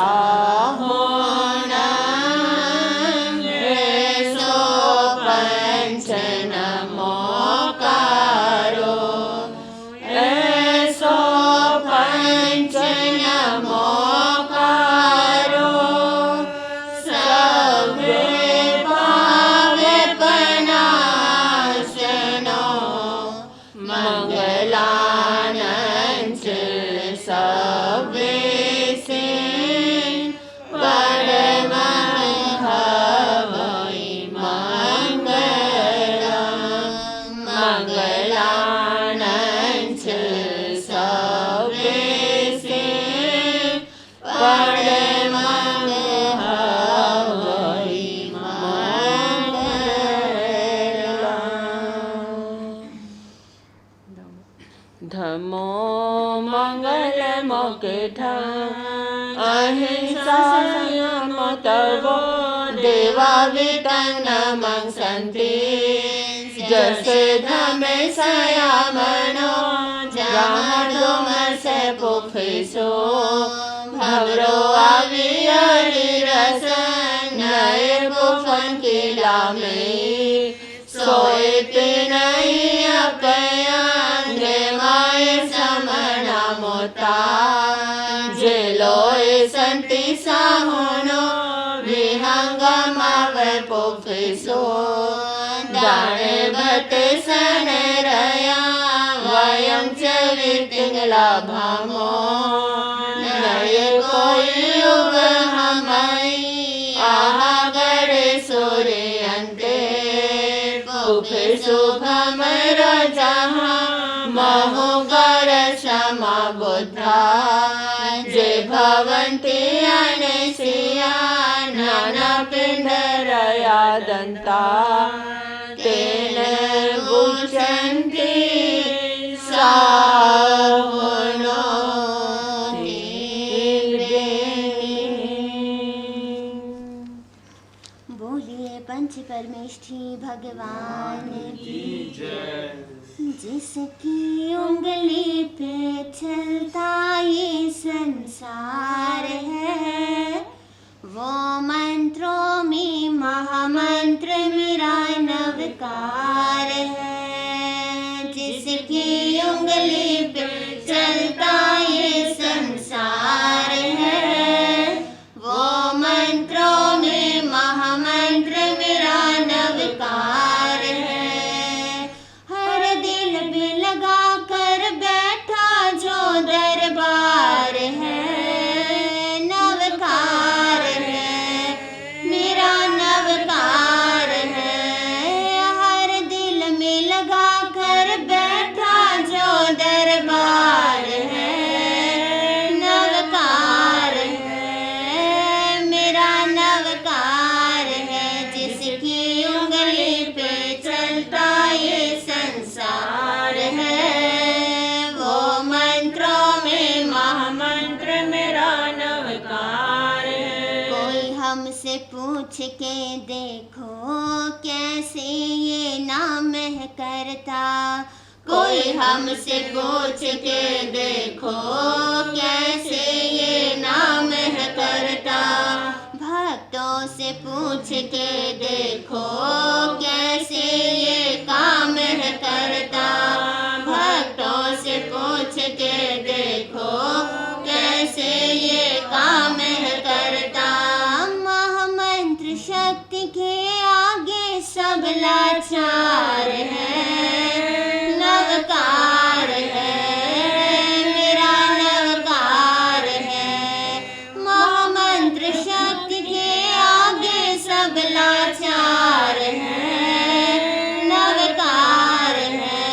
साहुनं सो पंच नमोकारो सो पंच नमोकारो सर्वे पावपनाशनो मंगलानंच सर्वेसे परमं हवै मंगलम् मंगलानंच सर्वेसे परमं हवै मंगलम्। धम्मो मंगलमोक्षं अहिंसा संयमो देवा वितन्नमं सन्ति जैसे धम्मे संयमनो जहाँ तुमसे पुफिसो भवरो आवियरि रसन नए पुफन किला में सोए पे नहीं अपयान माए समना मोता जेलोए संति साहुनो विहंगमावे पुफिसो दाने भटे सने रया वयं चवितिंगला भामो नये कोई युग हमाई आहा गड़े सूर्यंते पुफिसो भमर जहाँ महुगर क्षमा बुद्धा जे भवन्ति अनसिया नाना पिंडरया दंता तेन बुचन्ति साहुनो बोलिए पंच परमेष्ठी भगवान की जय। जिसकी उंगली पे चलता ये संसार है वो मंत्रों में महामंत्र मेरा नवकार है। जिसकी उंगली पे चलता ये संसार है वो मंत्रों में महामंत्र मेरा नवकार है। हर दिल में लगा कर बैठा जो दरबार है नवकार है मेरा नवकार है। हर दिल में लगा कर बैठा जो दरबार है नवकार है मेरा नवकार है। जिसकी उंगली पे चलता ये संसार है वो मंत्रों में महामंत्र मेरा नवकार है। कोई हमसे पूछ के देखो कैसे ये नाम है करता कोई हमसे पूछ के देखो कैसे ये नाम है करता। भक्तों से पूछ के देखो कैसे ये काम है करता। भक्तों से पूछ के देखो कैसे ये काम है करता। महामंत्र शक्ति के आगे सब लाचार है नवकार है मेरा नवकार है। महामंत्र शक्ति के आगे सब लाचार है नवकार है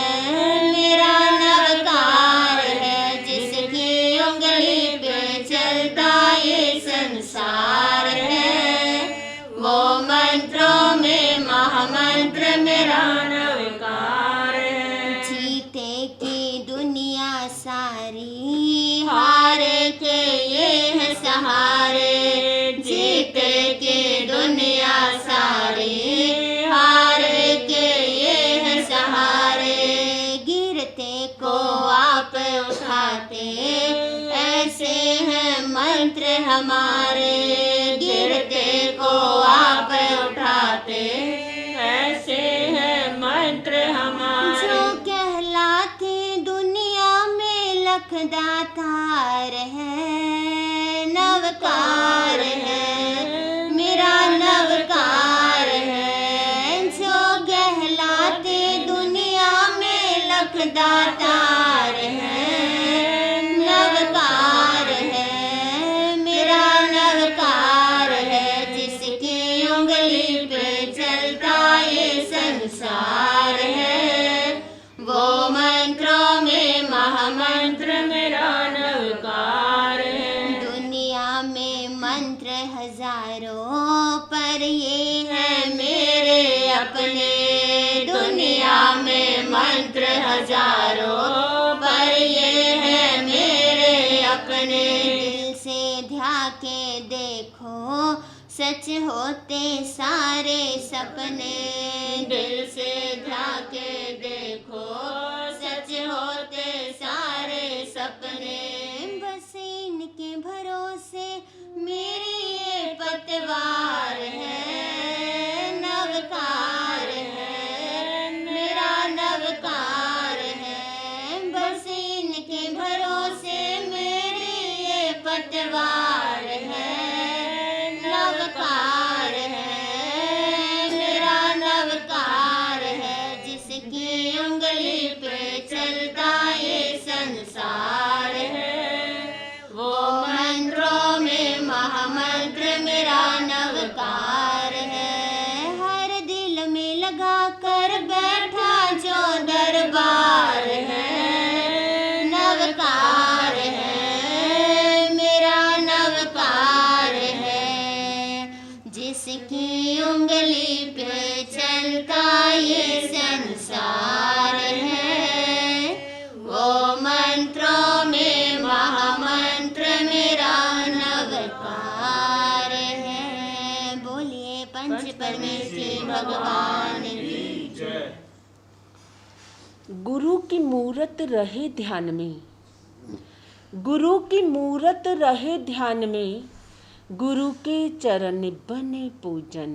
मेरा नवकार है। जिसकी उंगली पे चलता ये संसार है वो मंत्रों में महामंत्र मेरा नवकार है। जीते की दुनिया सारी हारे के ये है सहारे। जीते की दुनिया सारी हारे के ये है सहारे। गिरते को आप उठाते ऐसे हैं मंत्र हमारे, गिरते को आप उठाते, ऐसे है मंत्र हमारे। जो कहलाते दुनिया में लखदातार है, नवकार है, मेरा नवकार है। जो कहलाते दुनिया में लखदातार है, नवकार है, मेरा नवकार है। जिसकी उंगली पे चलता ये संसार है, वो मंत्रों में महामंत्र मेरा नवकार है। दुनिया में मंत्र हजारों, पर ये है मेरे अपने। दुनिया में मंत्र हजारों, पर ये है मेरे अपने। दिल से ध्या के देखो, सच होते सारे सपने। दिल से ध्या के देखो, सच होते सारे सपने। बस इनके भरोसे मेरी ये पतवार है, नवकार है, मेरा नवकार है। बस इनके भरोसे मेरी ये पतवार है, नवकार है, मेरा नवकार है। जिसकी उंगली पे चलता ये संसार है, वो मंत्रों में महामंत्र मेरा नवकार है। हर दिल में लगा कर बैठा जो दरबार है, नवकार है, मेरा नवकार है। जिसकी उंगली पे चलता ये संसार है, वो मंत्रों में महामंत्र मेरा नवकार है। बोलिए पंच परमेश्वरी भगवान की जय। गुरु की मूरत रहे ध्यान में, गुरु की मूरत रहे ध्यान में, गुरु के चरण बने पूजन।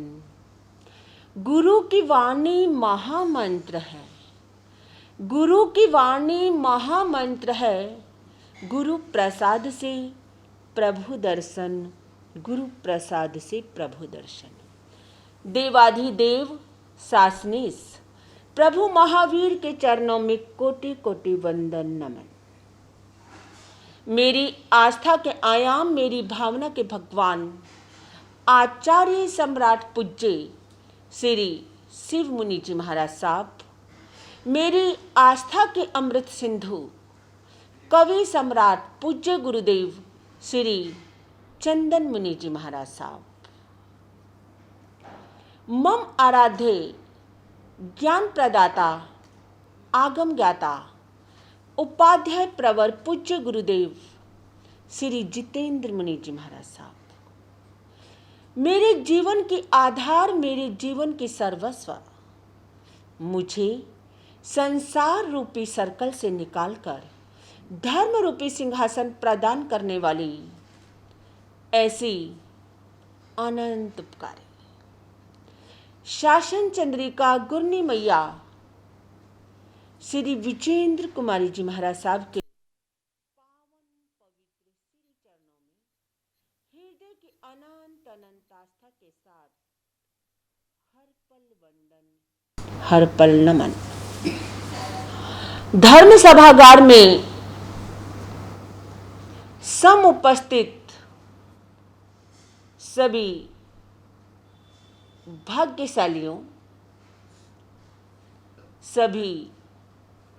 गुरु की वाणी महामंत्र है, गुरु की वाणी महामंत्र है। गुरु प्रसाद से प्रभु दर्शन, गुरु प्रसाद से प्रभु दर्शन। देवाधिदेव शासनीस प्रभु महावीर के चरणों में कोटि कोटि वंदन नमन। मेरी आस्था के आयाम, मेरी भावना के भगवान आचार्य सम्राट पूज्य श्री शिव मुनि जी महाराज साहब, मेरी आस्था के अमृत सिंधु कवि सम्राट पूज्य गुरुदेव श्री चंदन मुनि जी महाराज साहब, मम आराध्य ज्ञान प्रदाता आगम ज्ञाता उपाध्याय प्रवर पूज्य गुरुदेव श्री जितेंद्र मुनि जी महाराज साहब, मेरे जीवन की आधार, मेरे जीवन की सर्वस्व, मुझे संसार रूपी सर्कल से निकालकर धर्म रूपी सिंहासन प्रदान करने वाली ऐसी अनंत उपकारी शासन चंद्रिका गुरनी मैया श्री विजेंद्र कुमारी जी महाराज साहब के पावन पवित्र श्री चरणों में हृदय की अनंत अनंत आस्था के साथ हर पल वंदन, हर पल नमन। धर्म सभागार में सम उपस्थित सभी भाग्यशालियों, सभी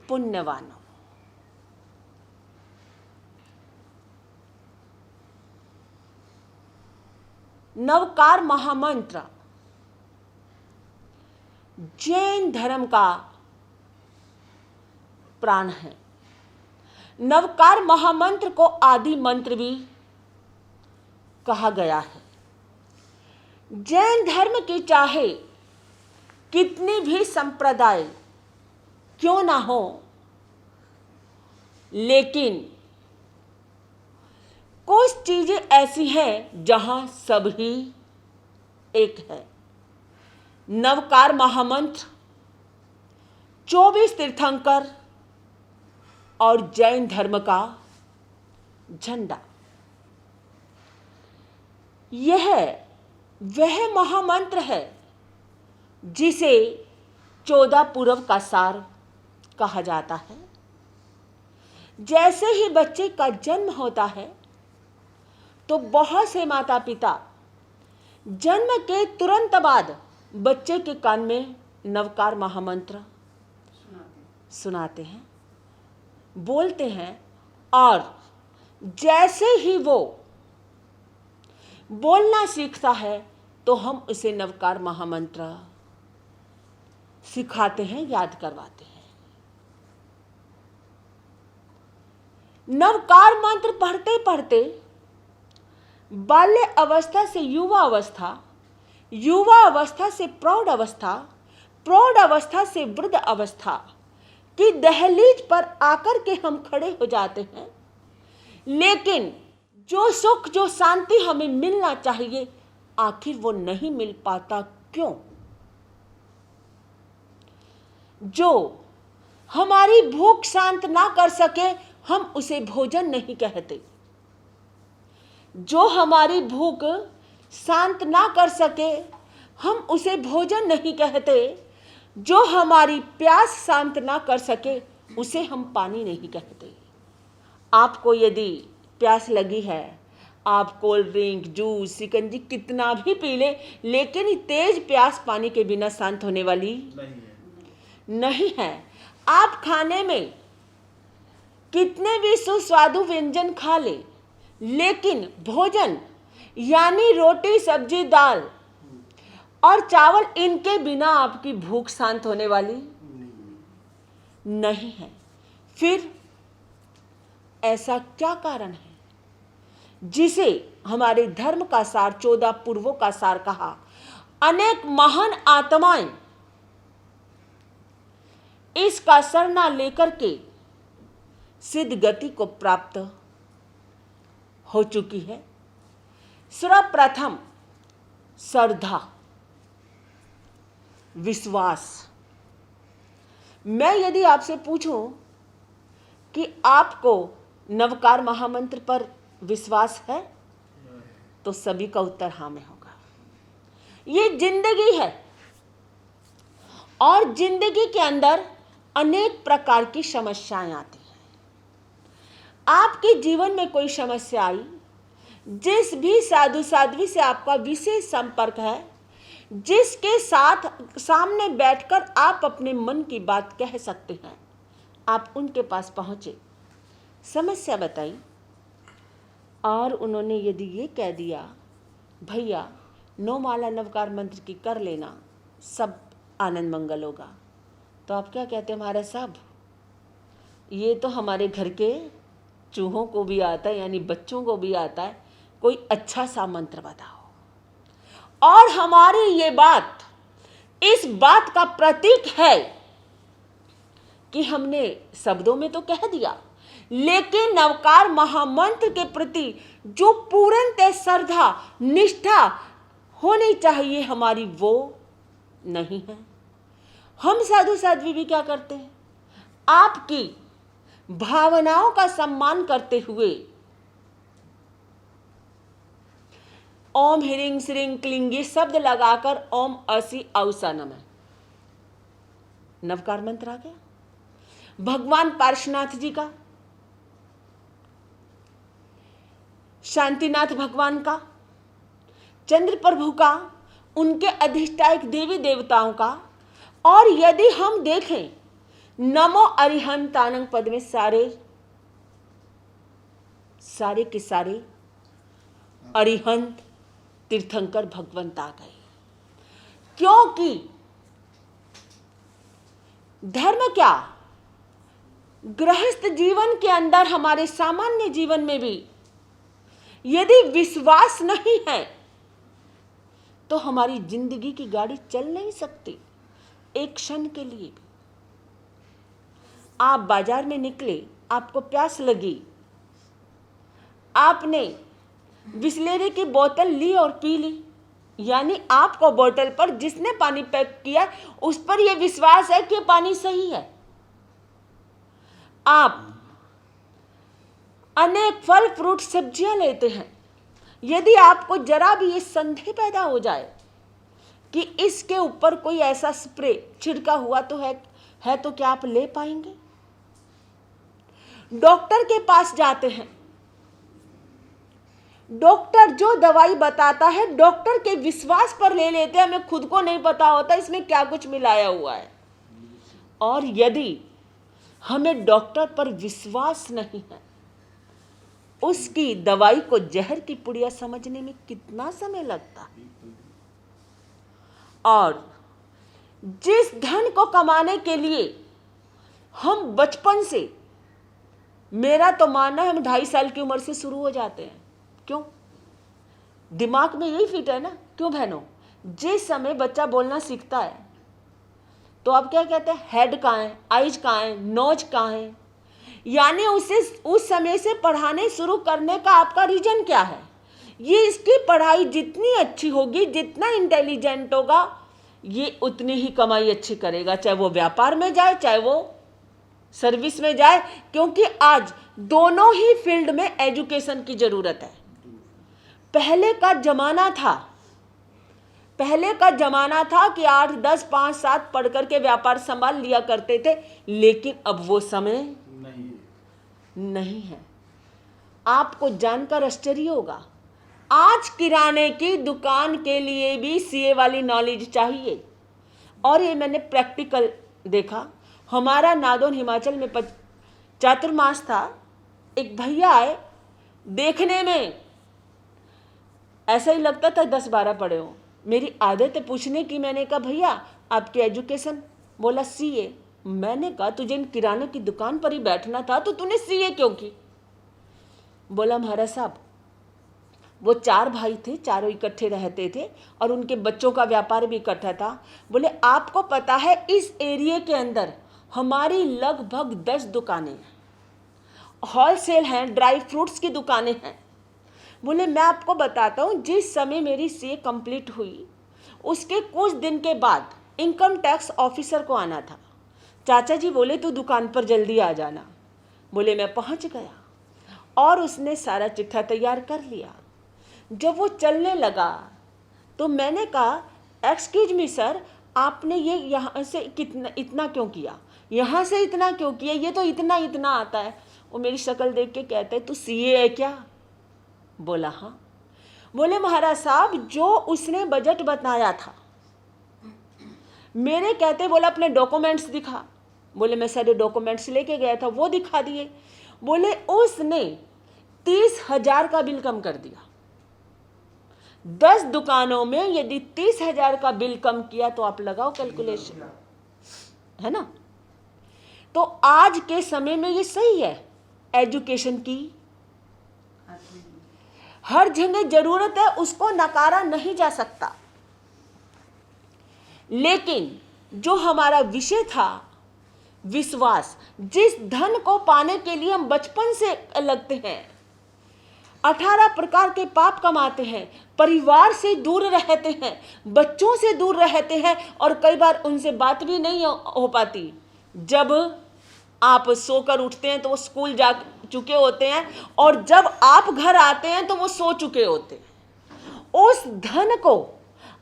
पुण्यवानों, नवकार महामंत्र जैन धर्म का प्राण है। नवकार महामंत्र को आदि मंत्र भी कहा गया है। जैन धर्म की चाहे कितनी भी संप्रदाय क्यों ना हो, लेकिन कुछ चीजें ऐसी हैं जहां सब ही एक है। नवकार महामंत्र, 24 तीर्थंकर और जैन धर्म का झंडा, यह वह महामंत्र है जिसे 14 पूर्व का सार कहा जाता है। जैसे ही बच्चे का जन्म होता है तो बहुत से माता पिता जन्म के तुरंत बाद बच्चे के कान में नवकार महामंत्र सुनाते हैं, बोलते हैं, और जैसे ही वो बोलना सीखता है तो हम उसे नवकार महामंत्र सिखाते हैं, याद करवाते हैं। नवकार मंत्र पढ़ते पढ़ते बाल्य अवस्था से युवा अवस्था, युवा अवस्था से प्रौढ़ अवस्था, प्रौढ़ अवस्था से वृद्ध अवस्था की दहलीज पर आकर के हम खड़े हो जाते हैं। लेकिन जो सुख, जो शांति हमें मिलना चाहिए, आखिर वो नहीं मिल पाता। क्यों? जो हमारी भूख शांत ना कर सके हम उसे भोजन नहीं कहते। जो हमारी भूख शांत ना कर सके हम उसे भोजन नहीं कहते। जो हमारी प्यास शांत ना कर सके उसे हम पानी नहीं कहते। आपको यदि प्यास लगी है, आप कोल्ड ड्रिंक, जूस, शिकंजी कितना भी पी ले, लेकिन तेज प्यास पानी के बिना शांत होने वाली नहीं है। आप खाने में कितने भी सुस्वादु व्यंजन खा ले, लेकिन भोजन यानी रोटी, सब्जी, दाल और चावल, इनके बिना आपकी भूख शांत होने वाली नहीं है। फिर ऐसा क्या कारण है जिसे हमारे धर्म का सार, 14 पूर्वों का सार कहा? अनेक महान आत्माएं इसका सरना लेकर के सिद्ध गति को प्राप्त हो चुकी है। सर्वप्रथम श्रद्धा, विश्वास। मैं यदि आपसे पूछूं कि आपको नवकार महामंत्र पर विश्वास है, तो सभी का उत्तर हाँ में होगा। ये जिंदगी है और जिंदगी के अंदर अनेक प्रकार की समस्याएं आती हैं। आपके जीवन में कोई समस्या आई, जिस भी साधु साध्वी से आपका विशेष संपर्क है, जिसके साथ सामने बैठकर आप अपने मन की बात कह सकते हैं, आप उनके पास पहुंचे, समस्या बताई, और उन्होंने यदि ये कह दिया भैया 9 माला नवकार मंत्र की कर लेना, सब आनंद मंगल होगा, तो आप क्या कहते हैं? महाराज साहब, ये तो हमारे घर के चूहों को भी आता है, यानी बच्चों को भी आता है, कोई अच्छा सा मंत्र बताओ। और हमारी ये बात इस बात का प्रतीक है कि हमने शब्दों में तो कह दिया, लेकिन नवकार महामंत्र के प्रति जो पूर्णतः श्रद्धा, निष्ठा होनी चाहिए हमारी, वो नहीं है। हम साधु साध्वी भी क्या करते हैं? आपकी भावनाओं का सम्मान करते हुए ओम ह्रीं श्रीं क्लीं ये शब्द लगाकर ओम असी औसा नमः, नवकार मंत्र आ गया। भगवान पार्श्वनाथ जी का, शांतिनाथ भगवान का, चंद्र प्रभु का, उनके अधिष्ठायक देवी देवताओं का, और यदि हम देखें नमो अरिहंतानंग पद में सारे के सारे अरिहंत तीर्थंकर भगवंत आ गए। क्योंकि धर्म क्या, गृहस्थ जीवन के अंदर, हमारे सामान्य जीवन में भी यदि विश्वास नहीं है तो हमारी जिंदगी की गाड़ी चल नहीं सकती एक क्षण के लिए भी। आप बाजार में निकले, आपको प्यास लगी, आपने बिस्लेरी की बोतल ली और पी ली, यानी आपको बोतल पर जिसने पानी पैक किया उस पर यह विश्वास है कि पानी सही है। आप अनेक फल फ्रूट सब्जियां लेते हैं, यदि आपको जरा भी ये संदेह पैदा हो जाए कि इसके ऊपर कोई ऐसा स्प्रे छिड़का हुआ तो है तो क्या आप ले पाएंगे? डॉक्टर के पास जाते हैं, डॉक्टर जो दवाई बताता है डॉक्टर के विश्वास पर ले लेते हैं, हमें खुद को नहीं पता होता इसमें क्या कुछ मिलाया हुआ है। और यदि हमें डॉक्टर पर विश्वास नहीं है, उसकी दवाई को जहर की पुड़िया समझने में कितना समय लगता है। और जिस धन को कमाने के लिए हम बचपन से, मेरा तो मानना है हम 2.5 साल की उम्र से शुरू हो जाते हैं। क्यों? दिमाग में यही फिट है ना। क्यों बहनों? जिस समय बच्चा बोलना सीखता है तो आप क्या कहते हैं, हेड कहाँ है, आइज कहाँ है, नोज कहाँ है, यानी उसे उस समय से पढ़ाने शुरू करने का आपका रीजन क्या है? ये इसकी पढ़ाई जितनी अच्छी होगी, जितना इंटेलिजेंट होगा, ये उतनी ही कमाई अच्छी करेगा, चाहे वो व्यापार में जाए चाहे वो सर्विस में जाए, क्योंकि आज दोनों ही फील्ड में एजुकेशन की जरूरत है। पहले का जमाना था कि 8, 10, 5, 7 पढ़ करके व्यापार संभाल लिया करते थे, लेकिन अब वो समय नहीं है। आपको जानकर आश्चर्य होगा, आज किराने की दुकान के लिए भी सीए वाली नॉलेज चाहिए। और ये मैंने प्रैक्टिकल देखा। हमारा नादौन हिमाचल में चातुर्मास था, एक भैया आए, देखने में ऐसा ही लगता था 10-12 पढ़े हो। मेरी आदत है पूछने की, मैंने कहा भैया आपकी एजुकेशन? बोला सीए। मैंने कहा तुझे इन किराने की दुकान पर ही बैठना था तो तूने सीए क्यों की? बोला महाराज साहब वो 4 भाई थे, चारों इकट्ठे रहते थे और उनके बच्चों का व्यापार भी इकट्ठा था। बोले आपको पता है इस एरिया के अंदर हमारी लगभग 10 दुकानें हैं, होलसेल हैं, ड्राई फ्रूट्स की दुकानें हैं। बोले मैं आपको बताता हूँ, जिस समय मेरी सीए कंप्लीट हुई उसके कुछ दिन के बाद इनकम टैक्स ऑफिसर को आना था। चाचा जी बोले तू दुकान पर जल्दी आ जाना। बोले मैं पहुँच गया और उसने सारा चिट्ठा तैयार कर लिया। जब वो चलने लगा तो मैंने कहा एक्सक्यूज मी सर, आपने ये यहाँ से इतना क्यों किया, यहाँ से इतना क्यों किया, ये तो इतना आता है। वो मेरी शक्ल देख के कहते हैं तू सीए है क्या? बोला हाँ। बोले महाराज साहब जो उसने बजट बताया था, मेरे कहते, बोला अपने डॉक्यूमेंट्स दिखा। बोले मैं सारे डॉक्यूमेंट्स लेके गया था, वो दिखा दिए। बोले उसने 30,000 का बिल कम कर दिया। 10 दुकानों में यदि 30,000 का बिल कम किया तो आप लगाओ कैलकुलेशन, है ना। तो आज के समय में ये सही है, एजुकेशन की हर जगह जरूरत है, उसको नकारा नहीं जा सकता। लेकिन जो हमारा विषय था विश्वास, जिस धन को पाने के लिए हम बचपन से लगते हैं, 18 प्रकार के पाप कमाते हैं, परिवार से दूर रहते हैं, बच्चों से दूर रहते हैं और कई बार उनसे बात भी नहीं हो पाती। जब आप सोकर उठते हैं तो वो स्कूल जा चुके होते हैं और जब आप घर आते हैं तो वो सो चुके होते हैं। उस धन को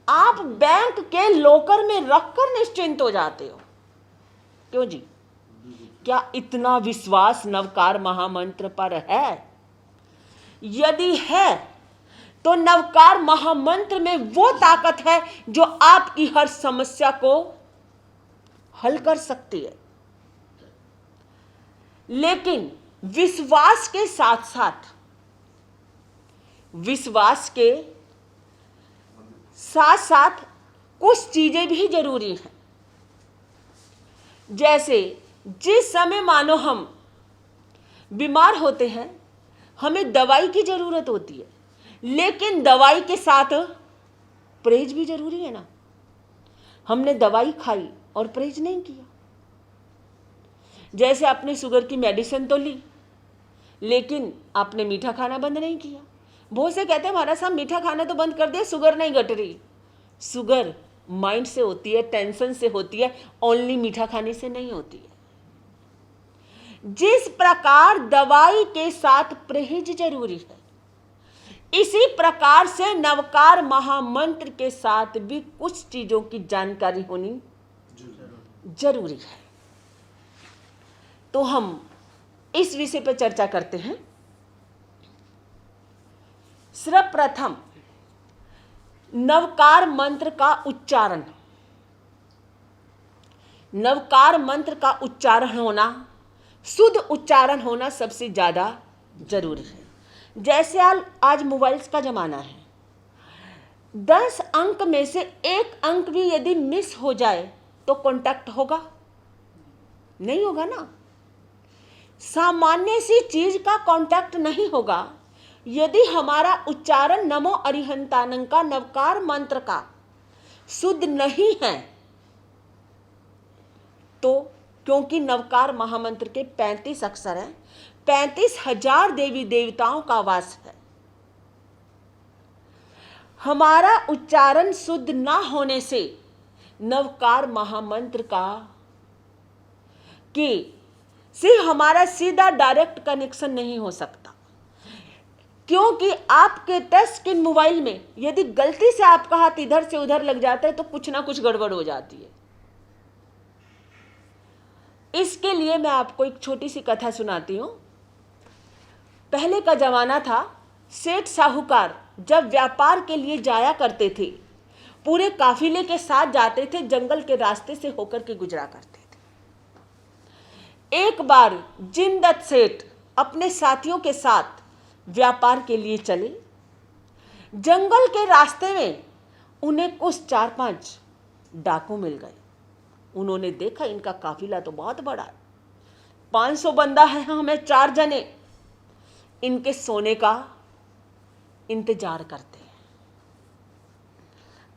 आप बैंक के लॉकर में रखकर निश्चिंत हो जाते हो। क्यों जी? क्या इतना विश्वास नवकार महामंत्र पर है? यदि है तो नवकार महामंत्र में वो ताकत है जो आपकी हर समस्या को हल कर सकती है। लेकिन विश्वास के साथ साथ कुछ चीजें भी जरूरी हैं। जैसे जिस समय मानो हम बीमार होते हैं, हमें दवाई की जरूरत होती है, लेकिन दवाई के साथ परहेज भी जरूरी है ना। हमने दवाई खाई और परहेज नहीं किया। जैसे आपने शुगर की मेडिसिन तो ली, लेकिन आपने मीठा खाना बंद नहीं किया। बहुत से कहते हैं महाराज साहब मीठा खाना तो बंद कर दिया, शुगर नहीं घट रही। शुगर माइंड से होती है, टेंशन से होती है, ओनली मीठा खाने से नहीं होती है। जिस प्रकार दवाई के साथ परहेज जरूरी है, इसी प्रकार से नवकार महामंत्र के साथ भी कुछ चीजों की जानकारी होनी जरूरी है। तो हम इस विषय पर चर्चा करते हैं। सर्वप्रथम नवकार मंत्र का उच्चारण। नवकार मंत्र का उच्चारण होना, शुद्ध उच्चारण होना सबसे ज्यादा जरूरी है। जैसे आज मोबाइल्स का जमाना है, 10 अंक में से 1 अंक भी यदि मिस हो जाए तो कांटेक्ट होगा? नहीं होगा ना। सामान्य सी चीज का कांटेक्ट नहीं होगा। यदि हमारा उच्चारण नमो अरिहंतानं का नवकार मंत्र का शुद्ध नहीं है तो, क्योंकि नवकार महामंत्र के 35 अक्षर हैं, 35,000 देवी देवताओं का वास है। हमारा उच्चारण शुद्ध ना होने से नवकार महामंत्र का से हमारा सीधा डायरेक्ट कनेक्शन नहीं हो सकता। क्योंकि आपके टच स्क्रीन मोबाइल में यदि गलती से आपका हाथ इधर से उधर लग जाता है तो कुछ ना कुछ गड़बड़ हो जाती है। इसके लिए मैं आपको एक छोटी सी कथा सुनाती हूं। पहले का जमाना था, सेठ साहूकार जब व्यापार के लिए जाया करते थे, पूरे काफिले के साथ जाते थे, जंगल के रास्ते से होकर के गुजरा करते थे। एक बार जिनदत्त सेठ अपने साथियों के साथ व्यापार के लिए चले। जंगल के रास्ते में उन्हें कुछ 4-5 डाकू मिल गए। उन्होंने देखा इनका काफिला तो बहुत बड़ा है, 500 बंदा है, हमें 4 जने इनके सोने का इंतजार करते हैं।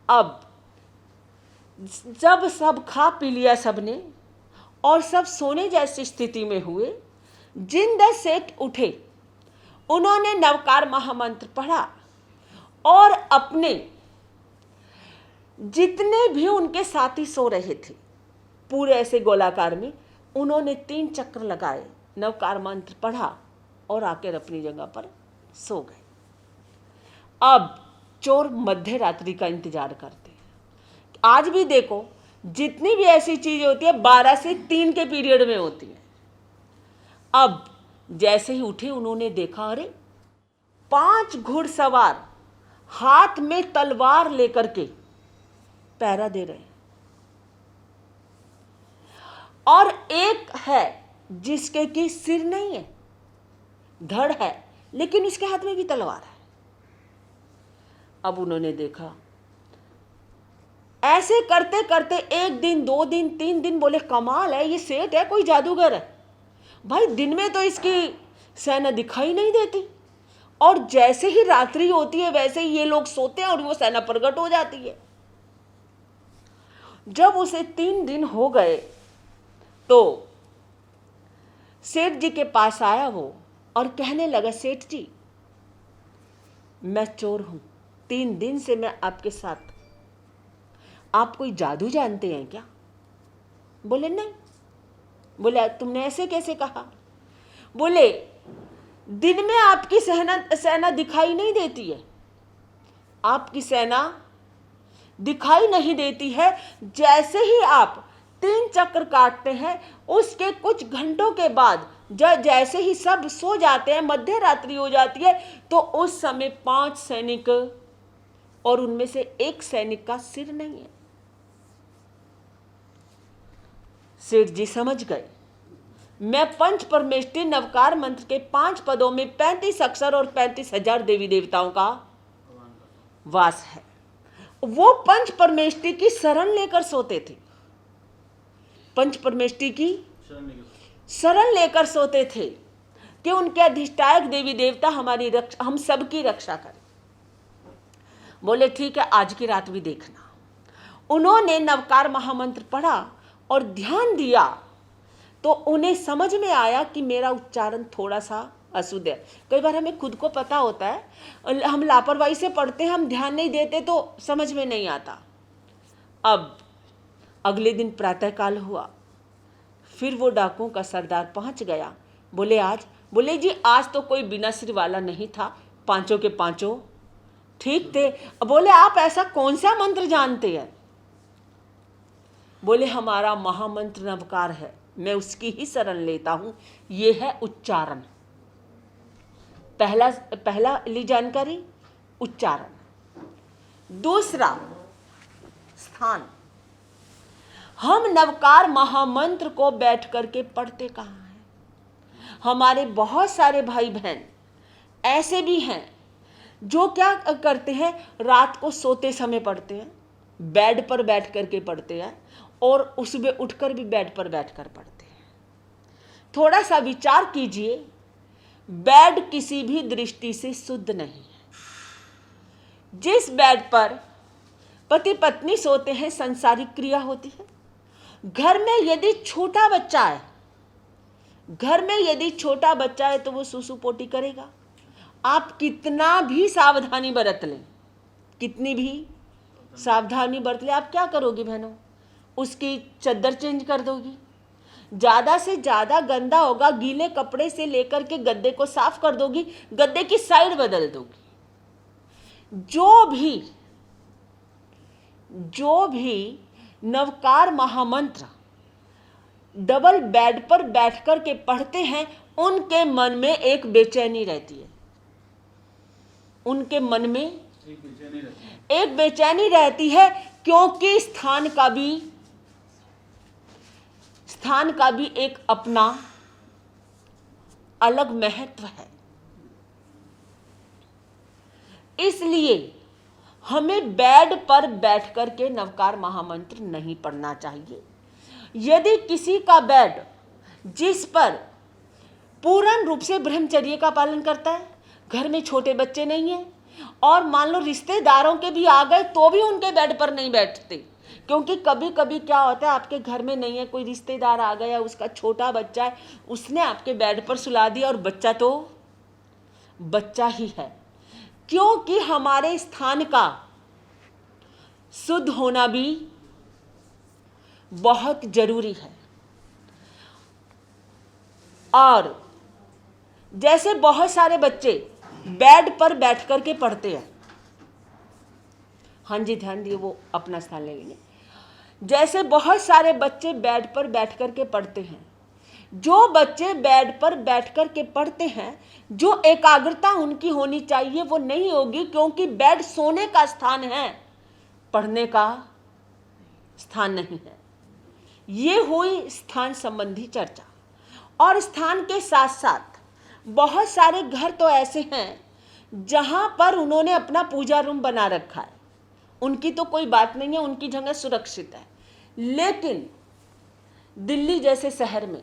अब जब सब खा पी लिया सबने और सब सोने जैसी स्थिति में हुए, जिनदत्त सेठ उठे, उन्होंने नवकार महामंत्र पढ़ा और अपने जितने भी उनके साथी सो रहे थे पूरे ऐसे गोलाकार में, उन्होंने 3 चक्र लगाए, नवकार मंत्र पढ़ा और आकर अपनी जगह पर सो गए। अब चोर मध्य रात्रि का इंतजार करते हैं। आज भी देखो जितनी भी ऐसी चीजें होती है 12 से 3 के पीरियड में होती है। अब जैसे ही उठे उन्होंने देखा, अरे 5 घुड़सवार हाथ में तलवार लेकर के पहरा दे रहे हैं और एक है जिसके की सिर नहीं है, धड़ है, लेकिन उसके हाथ में भी तलवार है। अब उन्होंने देखा, ऐसे करते करते 1 दिन 2 दिन 3 दिन, बोले कमाल है, ये सेठ है कोई जादूगर है भाई। दिन में तो इसकी सेना दिखाई नहीं देती और जैसे ही रात्रि होती है वैसे ही ये लोग सोते हैं और वो सेना प्रकट हो जाती है। जब उसे 3 दिन हो गए तो सेठ जी के पास आया वो और कहने लगा, सेठ जी मैं चोर हूं, 3 दिन से मैं आपके साथ, आप कोई जादू जानते हैं क्या? बोले नहीं। बोले तुमने ऐसे कैसे कहा? बोले दिन में आपकी सेना दिखाई नहीं देती है, आपकी सेना दिखाई नहीं देती है। जैसे ही आप 3 चक्र काटते हैं उसके कुछ घंटों के बाद जैसे ही सब सो जाते हैं, मध्य रात्रि हो जाती है, तो उस समय 5 सैनिक और उनमें से 1 सैनिक का सिर नहीं है। सेठ जी समझ गए, मैं पंच परमेष्टि नवकार मंत्र के 5 पदों में 35 अक्षर और 35,000 देवी देवताओं का वास है। वो पंच परमेष्टि की शरण लेकर सोते थे, पंच परमेष्टि की शरण लेकर सोते थे कि उनके अधिष्ठायक देवी देवता हमारी रक्षा, हम सबकी रक्षा करें। बोले ठीक है, आज की रात भी देखना। उन्होंने नवकार महामंत्र पढ़ा और ध्यान दिया तो उन्हें समझ में आया कि मेरा उच्चारण थोड़ा सा असुदय। कई बार हमें खुद को पता होता है, हम लापरवाही से पढ़ते हैं, हम ध्यान नहीं देते तो समझ में नहीं आता। अब अगले दिन प्रातःकाल हुआ, फिर वो डाकुओं का सरदार पहुंच गया। बोले आज, बोले जी आज तो कोई बिना सिर वाला नहीं था, पांचों के पांचों ठीक थे। बोले आप ऐसा कौन सा मंत्र जानते हैं? बोले हमारा महामंत्र नवकार है, मैं उसकी ही शरण लेता हूं, ये है उच्चारण। पहला ली जानकारी उच्चारण। दूसरा स्थान। हम नवकार महामंत्र को बैठ करके पढ़ते कहाँ हैं? हमारे बहुत सारे भाई बहन ऐसे भी हैं जो क्या करते हैं, रात को सोते समय पढ़ते हैं, बेड पर बैठ करके पढ़ते हैं और सुबह उठकर भी बेड पर बैठकर पढ़ते हैं। थोड़ा सा विचार कीजिए, बेड किसी भी दृष्टि से शुद्ध नहीं है। जिस बेड पर पति पत्नी सोते हैं सांसारिक क्रिया होती है। घर में यदि छोटा बच्चा है, तो वो सुसु पोटी करेगा। आप कितना भी सावधानी बरत लें, कितनी भी सावधानी बरत लें, आप क्या करोगी बहनों? उसकी चद्दर चेंज कर दोगी। ज़्यादा से ज़्यादा गंदा होगा, गीले कपड़े से लेकर के गद्दे को साफ कर दोगी, गद्दे की साइड बदल दोगी। जो भी नवकार महामंत्र डबल बेड पर बैठकर के पढ़ते हैं, उनके मन में एक बेचैनी रहती है। उनके मन में एक बेचैनी रहती है, क्योंकि स्थान का भी एक अपना अलग महत्व है। इसलिए हमें बेड पर बैठकर के नवकार महामंत्र नहीं पढ़ना चाहिए। यदि किसी का बेड जिस पर पूर्ण रूप से ब्रह्मचर्य का पालन करता है, घर में छोटे बच्चे नहीं हैं, और मान लो रिश्तेदारों के भी आ गए तो भी उनके बेड पर नहीं बैठते, क्योंकि कभी कभी क्या होता है, आपके घर में नहीं है, कोई रिश्तेदार आ गया, उसका छोटा बच्चा है, उसने आपके बेड पर सुला दिया, और बच्चा तो बच्चा ही है। क्योंकि हमारे स्थान का शुद्ध होना भी बहुत जरूरी है। और जैसे बहुत सारे बच्चे बेड पर बैठ करके पढ़ते हैं, हाँ जी ध्यान दिए, वो अपना स्थान ले लेंगे। जैसे बहुत सारे बच्चे बेड पर बैठ करके पढ़ते हैं, जो बच्चे बेड पर बैठ करके पढ़ते हैं, जो एकाग्रता उनकी होनी चाहिए वो नहीं होगी, क्योंकि बेड सोने का स्थान है, पढ़ने का स्थान नहीं है। ये हुई स्थान संबंधी चर्चा। और स्थान के साथ साथ बहुत सारे घर तो ऐसे हैं जहां पर उन्होंने अपना पूजा रूम बना रखा है, उनकी तो कोई बात नहीं है, उनकी जगह सुरक्षित है। लेकिन दिल्ली जैसे शहर में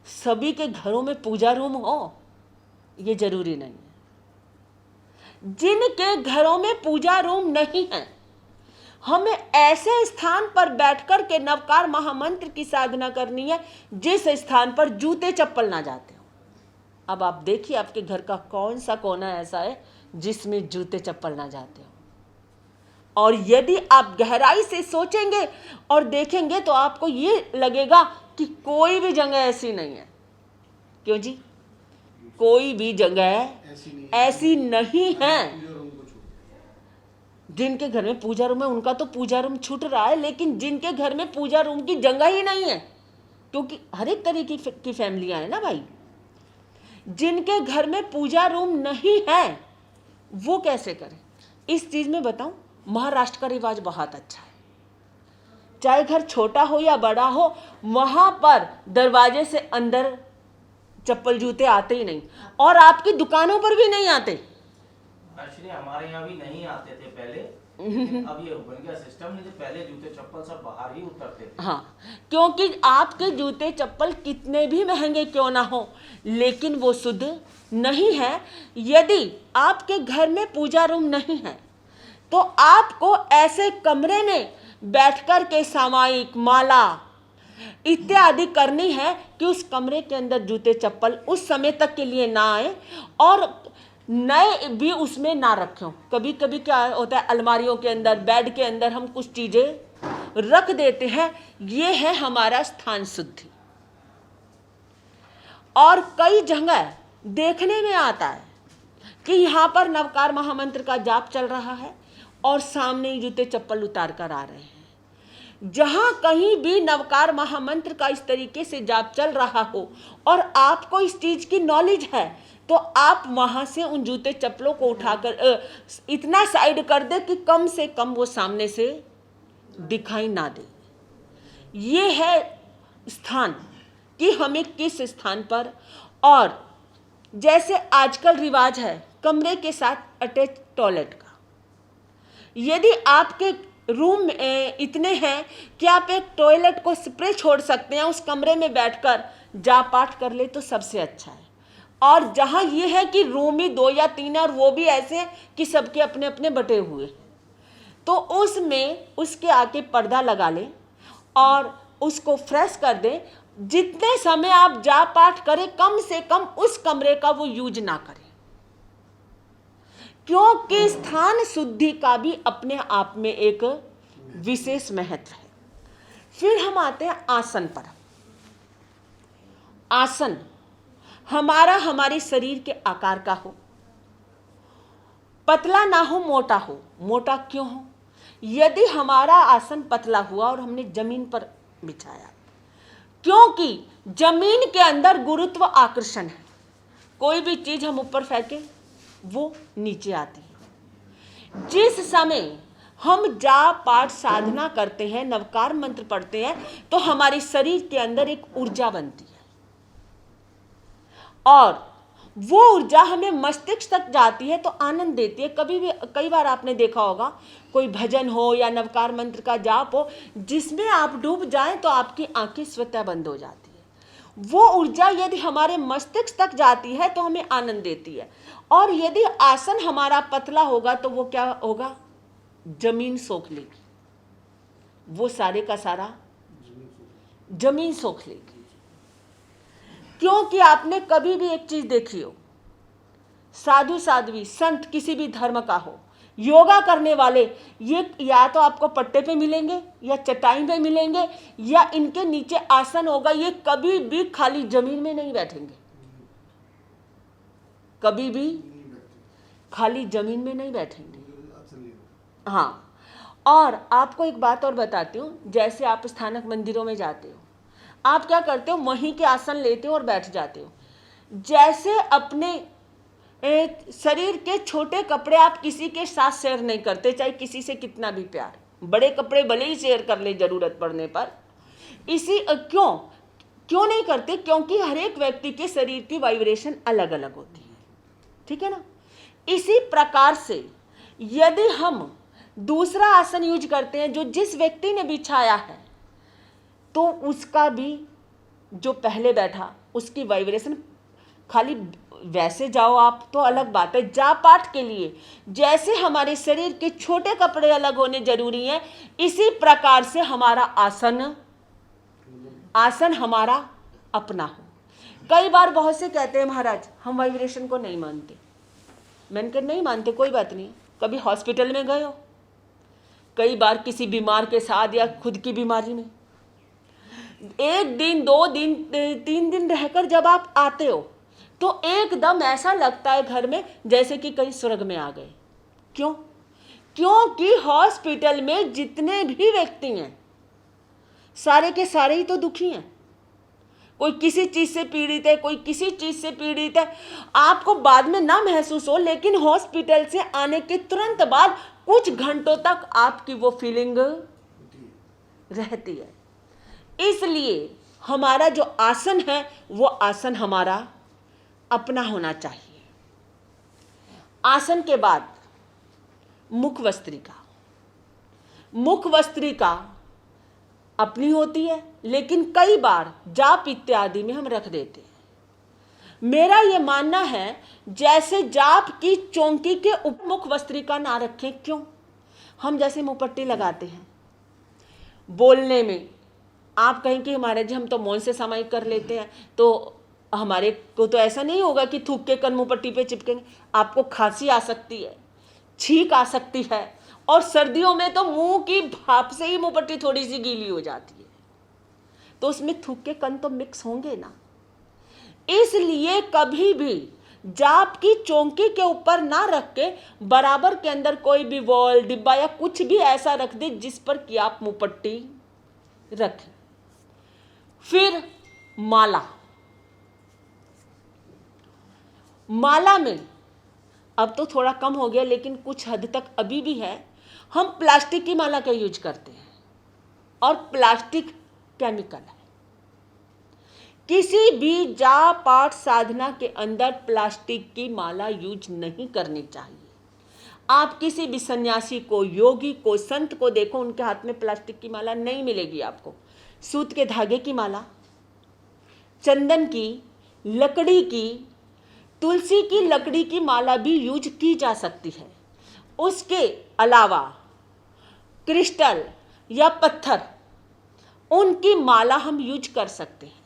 सभी के घरों में पूजा रूम हो, ये जरूरी नहीं है। जिनके घरों में पूजा रूम नहीं है, हमें ऐसे स्थान पर बैठकर के नवकार महामंत्र की साधना करनी है जिस स्थान पर जूते चप्पल ना जाते हो। अब आप देखिए आपके घर का कौन सा कोना ऐसा है जिसमें जूते चप्पल ना जाते हो। और यदि आप गहराई से सोचेंगे और देखेंगे तो आपको ये लगेगा कि कोई भी जगह ऐसी नहीं है। क्यों जी? कोई भी जगह ऐसी नहीं है। जिनके घर में पूजा रूम है उनका तो पूजा रूम छूट रहा है, लेकिन जिनके घर में पूजा रूम की जगह ही नहीं है, क्योंकि हर एक तरीके की फैमिलियां हैं ना भाई, जिनके घर में पूजा रूम नहीं है वो कैसे करें? इस चीज में बताऊं, महाराष्ट्र का रिवाज बहुत अच्छा है। चाहे घर छोटा हो या बड़ा हो, वहां पर दरवाजे से अंदर चप्पल जूते आते ही नहीं, और आपकी दुकानों पर भी नहीं आते। एक्चुअली हमारे यहाँ भी नहीं आते थे पहले, अब ये बन गया सिस्टम, नहीं तो पहले जूते चप्पल सब बाहर ही उतरते थे। हाँ, क्योंकि आपके जूते चप्पल कितने भी महंगे क्यों ना हो, लेकिन वो शुद्ध नहीं है। यदि आपके घर में पूजा रूम नहीं है तो आपको ऐसे कमरे में बैठकर के सामायिक, माला, इत्यादि करनी है कि उस कमरे के अंदर जूते चप्पल उस समय तक के लिए ना आए और नए भी उसमें ना रखें। कभी कभी क्या होता है, अलमारियों के अंदर, बेड के अंदर हम कुछ चीजें रख देते हैं, ये है हमारा स्थान शुद्धि। और कई जगह देखने में आता है कि यहाँ पर नवकार महामंत्र का जाप चल रहा है और सामने ही जूते चप्पल उतार कर आ रहे हैं। जहां कहीं भी नवकार महामंत्र का इस तरीके से जाप चल रहा हो और आपको इस चीज की नॉलेज है, तो आप वहां से उन जूते चप्पलों को उठाकर इतना साइड कर दे कि कम से कम वो सामने से दिखाई ना दे। ये है स्थान कि हमें किस स्थान पर। और जैसे आजकल रिवाज है कमरे के साथ अटैच टॉयलेट का, यदि आपके रूम इतने हैं कि आप एक टॉयलेट को स्प्रे छोड़ सकते हैं, उस कमरे में बैठकर जाप पाठ कर ले तो सबसे अच्छा है। और जहाँ ये है कि रूम ही 2 या 3 है और वो भी ऐसे कि सबके अपने अपने बटे हुए, तो उसमें उसके आके पर्दा लगा लें और उसको फ्रेश कर दें। जितने समय आप जाप पाठ करें, कम से कम उस कमरे का वो यूज ना करें, क्योंकि स्थान शुद्धि का भी अपने आप में एक विशेष महत्व है। फिर हम आते हैं आसन पर। आसन हमारे शरीर के आकार का हो, पतला ना हो, मोटा हो। मोटा क्यों हो? यदि हमारा आसन पतला हुआ और हमने जमीन पर बिछाया, क्योंकि जमीन के अंदर गुरुत्व आकर्षण है, कोई भी चीज हम ऊपर फेंके वो नीचे आती है। जिस समय हम जाप पाठ साधना करते हैं, नवकार मंत्र पढ़ते हैं, तो हमारे शरीर के अंदर एक ऊर्जा बनती है और वो ऊर्जा हमें मस्तिष्क तक जाती है तो आनंद देती है। कई बार आपने देखा होगा कोई भजन हो या नवकार मंत्र का जाप हो, जिसमें आप डूब जाएं तो आपकी आंखें स्वतः बंद हो जाती है। वो ऊर्जा यदि हमारे मस्तिष्क तक जाती है तो हमें आनंद देती है। और यदि आसन हमारा पतला होगा तो वो क्या होगा? जमीन सोख लेगी, वो सारे का सारा जमीन सोख लेगी। क्योंकि आपने कभी भी एक चीज देखी हो, साधु साध्वी संत किसी भी धर्म का हो, योगा करने वाले, ये या तो आपको पट्टे पे मिलेंगे या चटाई पे मिलेंगे या इनके नीचे आसन होगा। ये कभी भी खाली जमीन में नहीं बैठेंगे, कभी भी खाली जमीन में नहीं बैठेंगे। हाँ, और आपको एक बात और बताती हूँ। जैसे आप स्थानक मंदिरों में जाते हो, आप क्या करते हो? वहीं के आसन लेते हो और बैठ जाते हो। जैसे अपने शरीर के छोटे कपड़े आप किसी के साथ शेयर नहीं करते, चाहे किसी से कितना भी प्यार। बड़े कपड़े भले ही शेयर कर ले जरूरत पड़ने पर, क्यों नहीं करते? क्योंकि हर एक व्यक्ति के शरीर की वाइब्रेशन अलग अलग होती है, ठीक है ना। इसी प्रकार से यदि हम दूसरा आसन यूज करते हैं जो जिस व्यक्ति ने बिछाया है, तो उसका भी जो पहले बैठा उसकी वाइब्रेशन, खाली वैसे जाओ आप तो अलग बात है। जाप पाठ के लिए जैसे हमारे शरीर के छोटे कपड़े अलग होने जरूरी हैं, इसी प्रकार से हमारा आसन हमारा अपना हो। कई बार बहुत से कहते हैं महाराज हम वाइब्रेशन को नहीं मानते। मैंने कहा नहीं मानते, कोई बात नहीं। कभी हॉस्पिटल में गए हो, कई बार किसी बीमार के साथ या खुद की बीमारी में, 1 दिन 2 दिन 3 दिन रहकर जब आप आते हो तो एकदम ऐसा लगता है घर में जैसे कि कहीं स्वर्ग में आ गए। क्यों? क्योंकि हॉस्पिटल में जितने भी व्यक्ति हैं सारे के सारे ही तो दुखी हैं। कोई किसी चीज से पीड़ित है, कोई किसी चीज से पीड़ित है। आपको बाद में ना महसूस हो, लेकिन हॉस्पिटल से आने के तुरंत बाद कुछ घंटों तक आपकी वो फीलिंग रहती है। इसलिए हमारा जो आसन है वो आसन हमारा अपना होना चाहिए। आसन के बाद मुख वस्त्रिका अपनी होती है, लेकिन कई बार जाप इत्यादि में हम रख देते हैं। मेरा ये मानना है जैसे जाप की चौकी के मुख वस्त्रिका ना रखें। क्यों? हम जैसे मुंहपट्टी लगाते हैं, बोलने में आप कहें कि महाराज जी हम तो मौन से सामायिक कर लेते हैं, तो हमारे को तो ऐसा नहीं होगा कि थूक के कन मुँह पट्टी पे चिपकेंगे। आपको खांसी आ सकती है, छींक आ सकती है, और सर्दियों में तो मुंह की भाप से ही मुंह पट्टी थोड़ी सी गीली हो जाती है, तो उसमें थूक के कण तो मिक्स होंगे ना। इसलिए कभी भी जाप की चौकी के ऊपर ना रख के बराबर के अंदर कोई भी वॉल, डिब्बा या कुछ भी ऐसा रख दे जिस पर कि आप मुंह पट्टी रखें। फिर माला, माला में अब तो थोड़ा कम हो गया लेकिन कुछ हद तक अभी भी है, हम प्लास्टिक की माला का यूज करते हैं, और प्लास्टिक केमिकल है। किसी भी जाप पाठ साधना के अंदर प्लास्टिक की माला यूज नहीं करनी चाहिए। आप किसी भी सन्यासी को, योगी को, संत को देखो, उनके हाथ में प्लास्टिक की माला नहीं मिलेगी आपको। सूत के धागे की माला, चंदन की, लकड़ी की, तुलसी की लकड़ी की माला भी यूज की जा सकती है। उसके अलावा क्रिस्टल या पत्थर, उनकी माला हम यूज कर सकते हैं।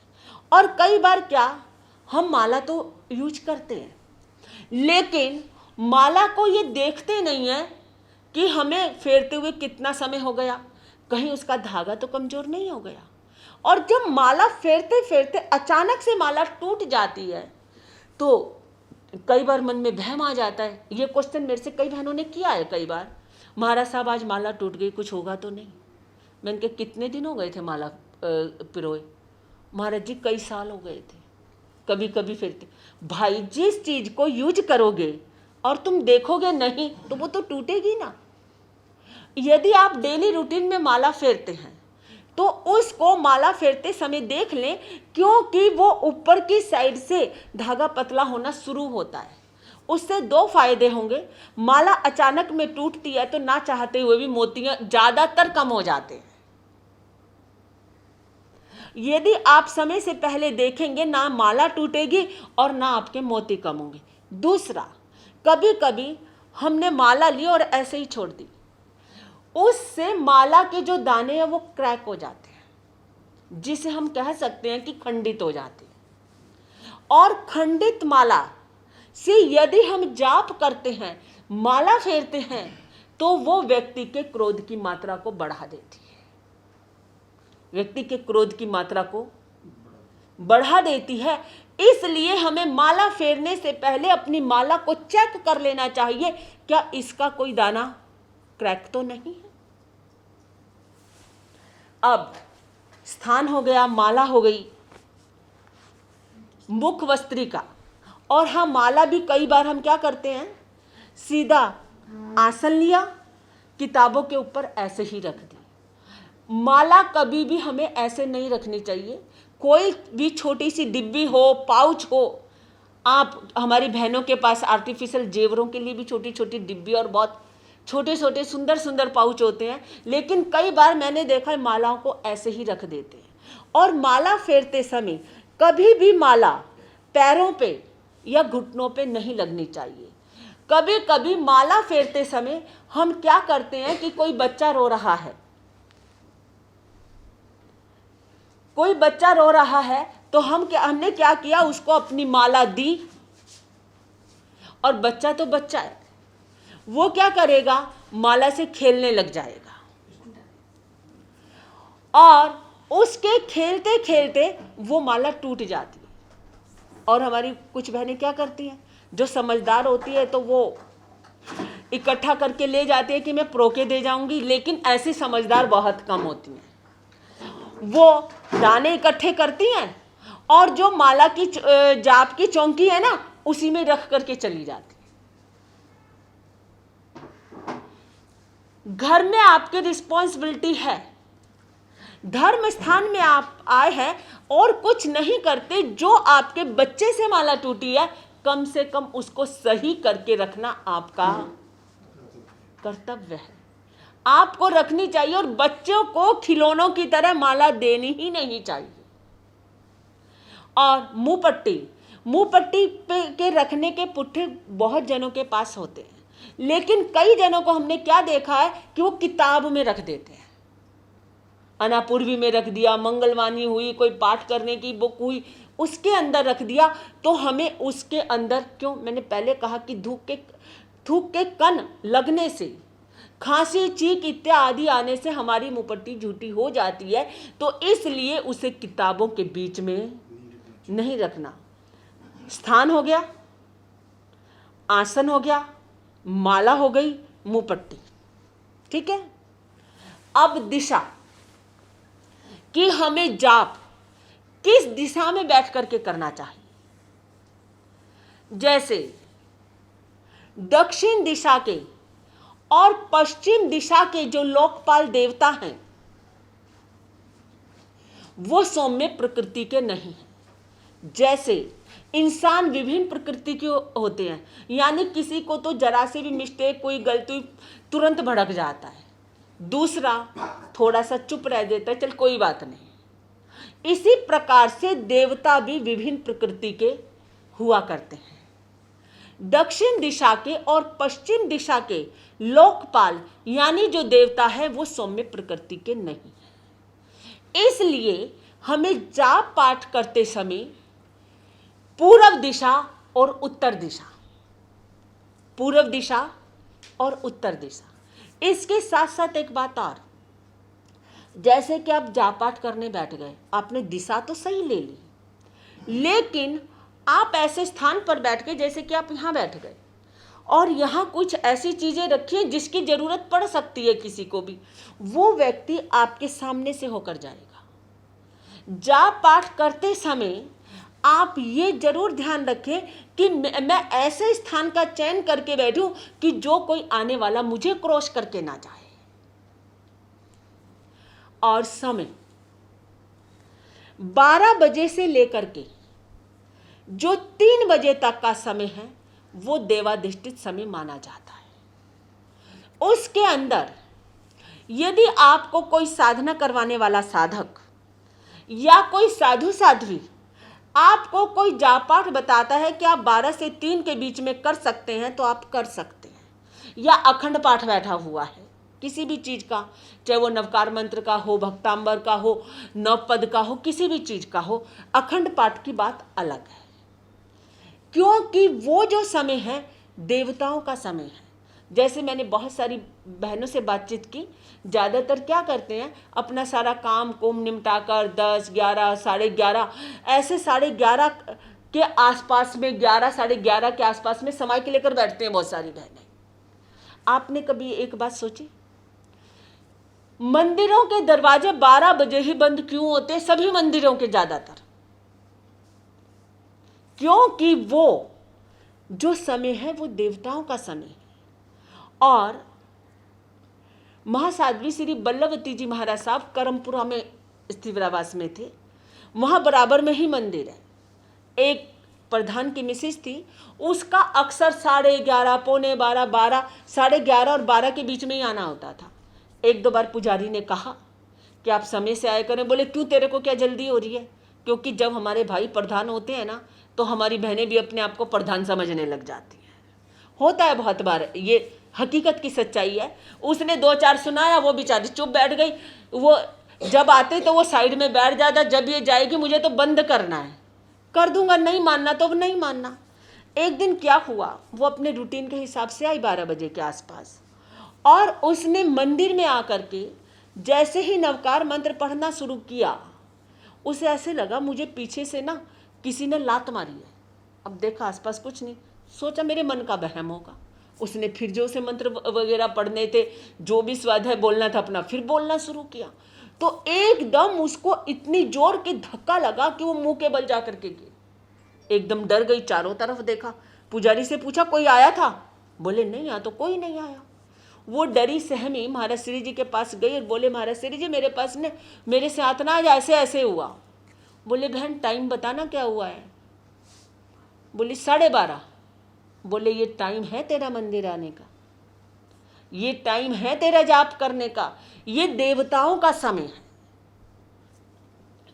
और कई बार क्या, हम माला तो यूज करते हैं लेकिन माला को ये देखते नहीं है कि हमें फेरते हुए कितना समय हो गया, कहीं उसका धागा तो कमजोर नहीं हो गया। और जब माला फेरते फेरते अचानक से माला टूट जाती है तो कई बार मन में वहम आ जाता है। ये क्वेश्चन मेरे से कई बहनों ने किया है कई बार, महाराज साहब आज माला टूट गई, कुछ होगा तो नहीं। मैंने कहा कितने दिन हो गए थे माला पिरोए? महाराज जी कई साल हो गए थे। कभी कभी फिरते। भाई जिस चीज को यूज करोगे और तुम देखोगे नहीं तो वो तो टूटेगी ना। यदि आप डेली रूटीन में माला फेरते हैं तो उसको माला फेरते समय देख लें, क्योंकि वो ऊपर की साइड से धागा पतला होना शुरू होता है। उससे दो फायदे होंगे। माला अचानक में टूटती है तो ना चाहते हुए भी मोतियां ज्यादातर कम हो जाते हैं। यदि आप समय से पहले देखेंगे, ना माला टूटेगी और ना आपके मोती कम होंगे। दूसरा, कभी कभी हमने माला ली और ऐसे ही छोड़ दी, उससे माला के जो दाने हैं वो क्रैक हो जाते हैं, जिसे हम कह सकते हैं कि खंडित हो जाते हैं। और खंडित माला से यदि हम जाप करते हैं, माला फेरते हैं, तो वो व्यक्ति के क्रोध की मात्रा को बढ़ा देती है। व्यक्ति के क्रोध की मात्रा को बढ़ा देती है। इसलिए हमें माला फेरने से पहले अपनी माला को चेक कर लेना चाहिए, क्या इसका कोई दाना क्रैक तो नहीं है। अब स्थान हो गया, माला हो गई, मुख वस्त्रिका। और हाँ, माला भी कई बार हम क्या करते हैं, सीधा आसन लिया, किताबों के ऊपर ऐसे ही रख दी। माला कभी भी हमें ऐसे नहीं रखनी चाहिए। कोई भी छोटी सी डिब्बी हो, पाउच हो, आप हमारी बहनों के पास आर्टिफिशियल जेवरों के लिए भी छोटी छोटी डिब्बी और बहुत छोटे छोटे सुंदर सुंदर पाउच होते हैं, लेकिन कई बार मैंने देखा है मालाओं को ऐसे ही रख देते हैं। और माला फेरते समय कभी भी माला पैरों पे या घुटनों पे नहीं लगनी चाहिए। कभी कभी माला फेरते समय हम क्या करते हैं कि कोई बच्चा रो रहा है, कोई बच्चा रो रहा है तो हमने क्या किया, उसको अपनी माला दी। और बच्चा तो बच्चा है, वो क्या करेगा, माला से खेलने लग जाएगा। और उसके खेलते खेलते वो माला टूट जाती है। और हमारी कुछ बहनें क्या करती हैं, जो समझदार होती है तो वो इकट्ठा करके ले जाती है कि मैं प्रो के दे जाऊंगी, लेकिन ऐसी समझदार बहुत कम होती हैं। वो दाने इकट्ठे करती हैं और जो माला की जाप की चौकी है ना, उसी में रख करके चली जाती है। घर में आपकी रिस्पॉन्सिबिलिटी है, धर्म स्थान में आप आए हैं और कुछ नहीं करते, जो आपके बच्चे से माला टूटी है कम से कम उसको सही करके रखना आपका कर्तव्य है। आपको रखनी चाहिए। और बच्चों को खिलौनों की तरह माला देनी ही नहीं चाहिए। और मुंह पट्टी पे के रखने के पुट्ठे बहुत जनों के पास होते हैं, लेकिन कई जनों को हमने क्या देखा है कि वो किताब में रख देते हैं। अनापूर्वी में रख दिया, मंगलवाणी हुई, कोई पाठ करने की बुक हुई, उसके अंदर रख दिया, तो हमें उसके अंदर क्यों, मैंने पहले कहा कि थूक के कण लगने से, खांसी, चीख इत्यादि आने से हमारी मुपट्टी झूठी हो जाती है। तो इसलिए उसे किताबों के बीच में नहीं रखना। स्थान हो गया, आसन हो गया, माला हो गई, मुपट्टी, ठीक है। अब दिशा कि हमें जाप किस दिशा में बैठ करके करना चाहिए। जैसे दक्षिण दिशा के और पश्चिम दिशा के जो लोकपाल देवता हैं वो सौम्य प्रकृति के नहीं हैं। जैसे इंसान विभिन्न प्रकृति के होते हैं, यानी किसी को तो जरा से भी मिस्टेक, कोई गलती, तुरंत भड़क जाता है, दूसरा थोड़ा सा चुप रह देता है, चल कोई बात नहीं। इसी प्रकार से देवता भी विभिन्न प्रकृति के हुआ करते हैं। दक्षिण दिशा के और पश्चिम दिशा के लोकपाल यानी जो देवता है वो सौम्य प्रकृति के नहीं है। इसलिए हमें जाप पाठ करते समय पूर्व दिशा और उत्तर दिशा, पूर्व दिशा और उत्तर दिशा। इसके साथ साथ एक बात और, जैसे कि आप जाप पाठ करने बैठ गए, आपने दिशा तो सही ले ली, लेकिन आप ऐसे स्थान पर बैठ गए जैसे कि आप यहाँ बैठ गए और यहाँ कुछ ऐसी चीजें रखी हैं जिसकी जरूरत पड़ सकती है किसी को भी, वो व्यक्ति आपके सामने से होकर जाएगा। जाप पाठ करते समय आप ये जरूर ध्यान रखें कि मैं ऐसे स्थान का चयन करके बैठूं कि जो कोई आने वाला मुझे क्रॉस करके ना जाए। और समय 12 बजे से लेकर के जो 3 बजे तक का समय है वो देवाधिष्ठित समय माना जाता है। उसके अंदर यदि आपको कोई साधना करवाने वाला साधक या कोई साधु साध्वी आपको कोई जाप पाठ बताता है कि आप 12 से 3 के बीच में कर सकते हैं तो आप कर सकते हैं। या अखंड पाठ बैठा हुआ है किसी भी चीज का, चाहे वो नवकार मंत्र का हो, भक्तांबर का हो, नवपद का हो, किसी भी चीज का हो, अखंड पाठ की बात अलग है, क्योंकि वो जो समय है देवताओं का समय है। जैसे मैंने बहुत सारी बहनों से बातचीत की, ज़्यादातर क्या करते हैं, अपना सारा काम कुम निमटाकर 10, 11, 11:30 ऐसे 11:30 के आसपास में, 11, 11:30 के आसपास में समय के लेकर बैठते हैं बहुत सारी बहनें। आपने कभी एक बात सोची, मंदिरों के दरवाजे 12 बजे ही बंद क्यों होते हैं? सभी मंदिरों के ज़्यादातर, क्योंकि वो जो समय है वो देवताओं का समय है। और महासाध्वी श्री बल्लभवती जी महाराज साहब करमपुरा में स्थिरावास में थे, वहाँ बराबर में ही मंदिर है। एक प्रधान की मिसेज थी, उसका अक्सर 11:30, पौने 12, 12, 11:30 और 12 के बीच में ही आना होता था। एक दो बार पुजारी ने कहा कि आप समय से आया करें। बोले क्यों, तेरे को क्या जल्दी हो रही है? क्योंकि जब हमारे भाई प्रधान होते हैं ना तो हमारी बहनें भी अपने आप को प्रधान समझने लग जाती हैं। होता है बहुत बार, ये हकीकत की सच्चाई है। उसने 2-4 सुनाया, वो बेचारी चुप बैठ गई। वो जब आते तो वो साइड में बैठ जाता, जब ये जाएगी मुझे तो बंद करना है, कर दूंगा, नहीं मानना तो नहीं मानना। एक दिन क्या हुआ, वो अपने रूटीन के हिसाब से आई 12 बजे के आसपास, और उसने मंदिर में आकर के जैसे ही नवकार मंत्र पढ़ना शुरू किया, उसे ऐसे लगा मुझे पीछे से ना किसी ने लात मारी है। अब देखा आसपास कुछ नहीं, सोचा मेरे मन का वहम होगा। उसने फिर जो से मंत्र वगैरह पढ़ने थे, जो भी स्वाध्याय बोलना था अपना, फिर बोलना शुरू किया। तो एकदम उसको इतनी जोर की धक्का लगा कि वो मुंह के बल जा करके गिर। एकदम डर गई, चारों तरफ देखा, पुजारी से पूछा कोई आया था? बोले नहीं, यहाँ तो कोई नहीं आया। वो डरी सहमी महाराज श्री जी के पास गई और बोले महाराज श्री जी मेरे पास ने मेरे से आतना आज ऐसे ऐसे हुआ। बोले बहन टाइम बताना क्या हुआ है? बोली 12:30। बोले ये टाइम है तेरा मंदिर आने का, ये टाइम है तेरा जाप करने का, ये देवताओं का समय है,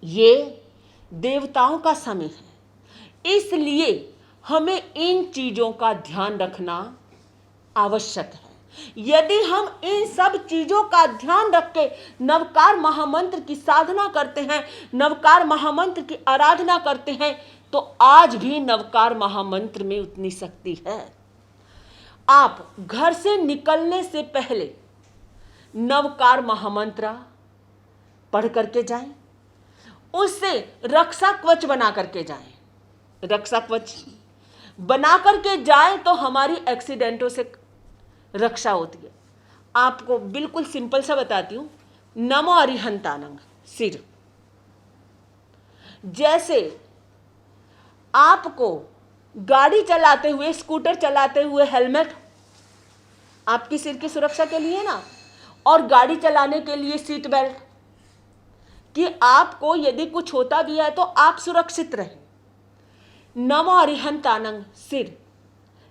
ये देवताओं का समय है। इसलिए हमें इन चीजों का ध्यान रखना आवश्यक है। यदि हम इन सब चीजों का ध्यान रख के नवकार महामंत्र की साधना करते हैं, नवकार महामंत्र की आराधना करते हैं, तो आज भी नवकार महामंत्र में उतनी शक्ति है। आप घर से निकलने से पहले नवकार महामंत्र पढ़ करके जाएं, उससे रक्षा कवच बना करके जाएं। रक्षा कवच बना करके जाएं तो हमारी एक्सीडेंटों से रक्षा होती है। आपको बिल्कुल सिंपल सा बताती हूं। नमो अरिहंतानंग, सिर। जैसे आपको गाड़ी चलाते हुए, स्कूटर चलाते हुए हेलमेट आपकी सिर की सुरक्षा के लिए ना, और गाड़ी चलाने के लिए सीट बेल्ट, कि आपको यदि कुछ होता भी है तो आप सुरक्षित रहें। नमो अरिहंतानंग, सिर,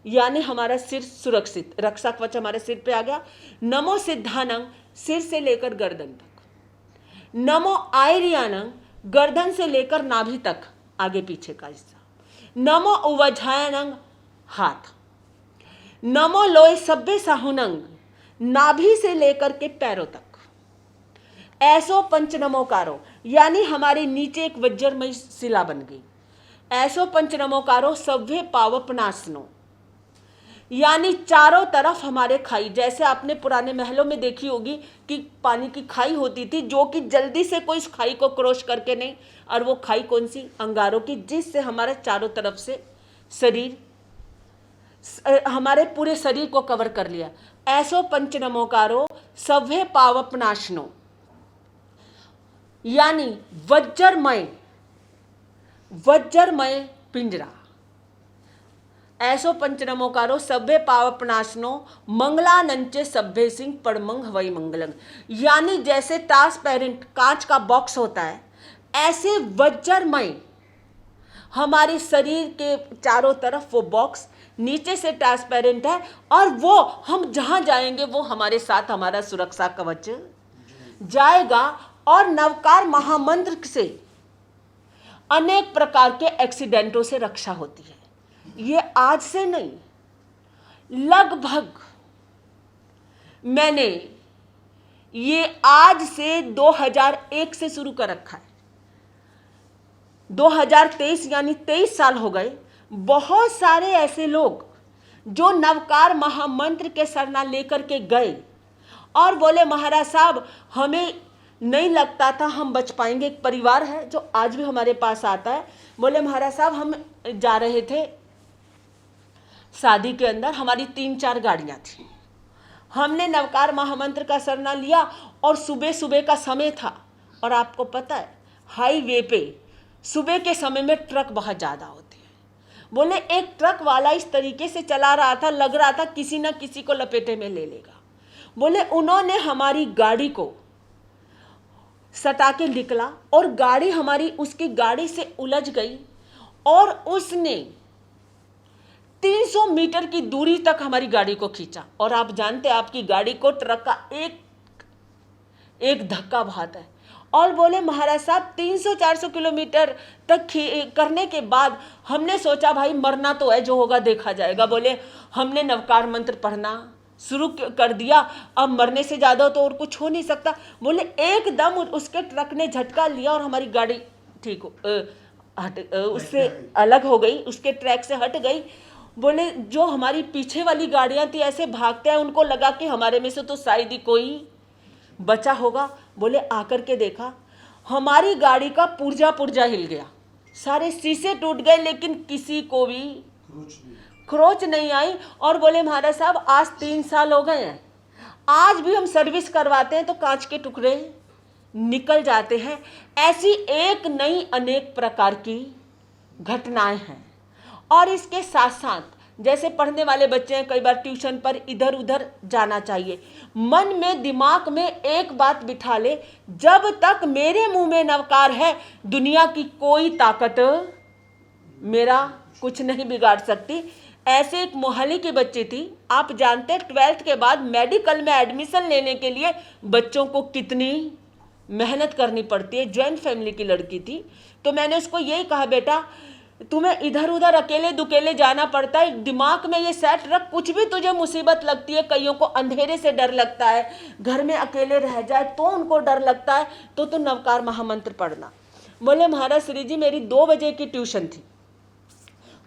यानी हमारा सिर सुरक्षित, रक्षा कवच हमारे सिर पे आ गया। नमो सिद्धानंग, सिर से लेकर गर्दन तक। नमो आयर्यानंग, गर्दन से लेकर नाभि तक, आगे पीछे का हिस्सा। नमो उवझायनंग, हाथ। नमो लोय सभ्य साहुनंग, नाभि से लेकर के पैरों तक। ऐसो पंच नमोकारो, यानी हमारे नीचे एक वज्रमयी शिला बन गई। ऐसो पंच नमोकारो सभ्य पावपनासनो, यानी चारों तरफ हमारे खाई। जैसे आपने पुराने महलों में देखी होगी कि पानी की खाई होती थी, जो कि जल्दी से कोई इस खाई को क्रॉस करके नहीं, और वो खाई कौन सी? अंगारों की, जिससे हमारे चारों तरफ से शरीर, हमारे पूरे शरीर को कवर कर लिया। ऐसो पंच नमोकारो सभ्य पावपनाशनो, यानी वज्रमय पिंजरा। ऐसो पंच नमोकारो सभ्य पावपनाशनो मंगलानंचे सभ्य सिंह परमंग हवई मंगलंग, यानी जैसे ट्रांसपेरेंट कांच का बॉक्स होता है, ऐसे वज्रमय हमारे शरीर के चारों तरफ वो बॉक्स नीचे से ट्रांसपेरेंट है, और वो हम जहां जाएंगे वो हमारे साथ हमारा सुरक्षा कवच जाएगा। और नवकार महामंत्र से अनेक प्रकार के एक्सीडेंटों से रक्षा होती है। ये आज से नहीं, लगभग मैंने ये आज से 2001 से शुरू कर रखा है। 2023 यानी 23 साल हो गए। बहुत सारे ऐसे लोग जो नवकार महामंत्र के सरना लेकर के गए और बोले महाराज साहब हमें नहीं लगता था हम बच पाएंगे। एक परिवार है जो आज भी हमारे पास आता है, बोले महाराज साहब हम जा रहे थे शादी के अंदर, हमारी 3-4 गाड़ियां थी, हमने नवकार महामंत्र का सरना लिया और सुबह सुबह का समय था, और आपको पता है हाईवे पे सुबह के समय में ट्रक बहुत ज़्यादा होते हैं। बोले एक ट्रक वाला इस तरीके से चला रहा था, लग रहा था किसी न किसी को लपेटे में ले लेगा। बोले उन्होंने हमारी गाड़ी को सटा के निकला और गाड़ी हमारी उसकी गाड़ी से उलझ गई, और उसने 300 मीटर की दूरी तक हमारी गाड़ी को खींचा। और आप जानते हैं आपकी गाड़ी को ट्रक का एक धक्का भाता है। और बोले महाराज साहब 300-400 किलोमीटर तक करने के बाद हमने सोचा भाई मरना तो है, जो होगा देखा जाएगा। बोले हमने नवकार मंत्र पढ़ना शुरू कर दिया, अब मरने से ज़्यादा तो और कुछ हो नहीं सकता। बोले एकदम उसके ट्रक ने झटका लिया और हमारी गाड़ी ठीक उससे अलग हो गई, उसके ट्रैक से हट गई। बोले जो हमारी पीछे वाली गाड़ियां थी ऐसे भागते हैं, उनको लगा कि हमारे में से तो शायद ही कोई बचा होगा। बोले आकर के देखा हमारी गाड़ी का पुर्जा हिल गया, सारे शीशे टूट गए, लेकिन किसी को भी खरोच नहीं आई। और बोले महाराज साहब आज 3 साल हो गए हैं, आज भी हम सर्विस करवाते हैं तो कांच के टुकड़े निकल जाते हैं। ऐसी एक नई अनेक प्रकार की घटनाएं हैं। और इसके साथ साथ जैसे पढ़ने वाले बच्चे हैं, कई बार ट्यूशन पर इधर उधर जाना चाहिए, मन में दिमाग में एक बात बिठा ले, जब तक मेरे मुंह में नवकार है दुनिया की कोई ताकत मेरा कुछ नहीं बिगाड़ सकती। ऐसे एक मोहाली की बच्ची थी, आप जानते हैं 12th के बाद मेडिकल में एडमिशन लेने के लिए बच्चों को कितनी मेहनत करनी पड़ती है। जॉइंट फैमिली की लड़की थी, तो मैंने उसको यही कहा बेटा तुम्हें इधर उधर अकेले दुकेले जाना पड़ता है। दिमाग में ये सेट रख, कुछ भी तुझे मुसीबत लगती है, कईयों को अंधेरे से डर लगता है, घर में अकेले रह जाए तो उनको डर लगता है, तो तू नवकार महामंत्र पढ़ना। बोले महाराज श्री जी मेरी 2 बजे की ट्यूशन थी,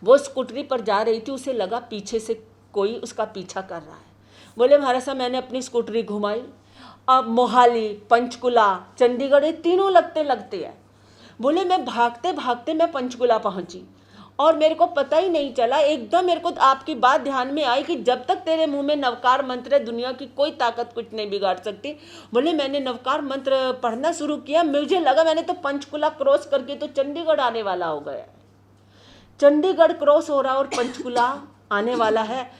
वो स्कूटरी पर जा रही थी, उसे लगा पीछे से कोई उसका पीछा कर रहा है। बोले महाराज साहब मैंने अपनी स्कूटरी घुमाई, अब मोहाली, पंचकुला, चंडीगढ़ ये तीनों लगते हैं। बोले मैं भागते भागते मैं पंचकुला पहुंची और मेरे को पता ही नहीं चला, एकदम मेरे को आपकी बात ध्यान में आई कि जब तक तेरे मुंह में नवकार मंत्र है दुनिया की कोई ताकत कुछ नहीं बिगाड़ सकती। बोले मैंने नवकार मंत्र पढ़ना शुरू किया, मुझे लगा मैंने तो पंचकुला क्रॉस करके तो चंडीगढ़ आने वाला हो गया। चंडीगढ़ क्रॉस हो रहा और पंचकुला आने वाला है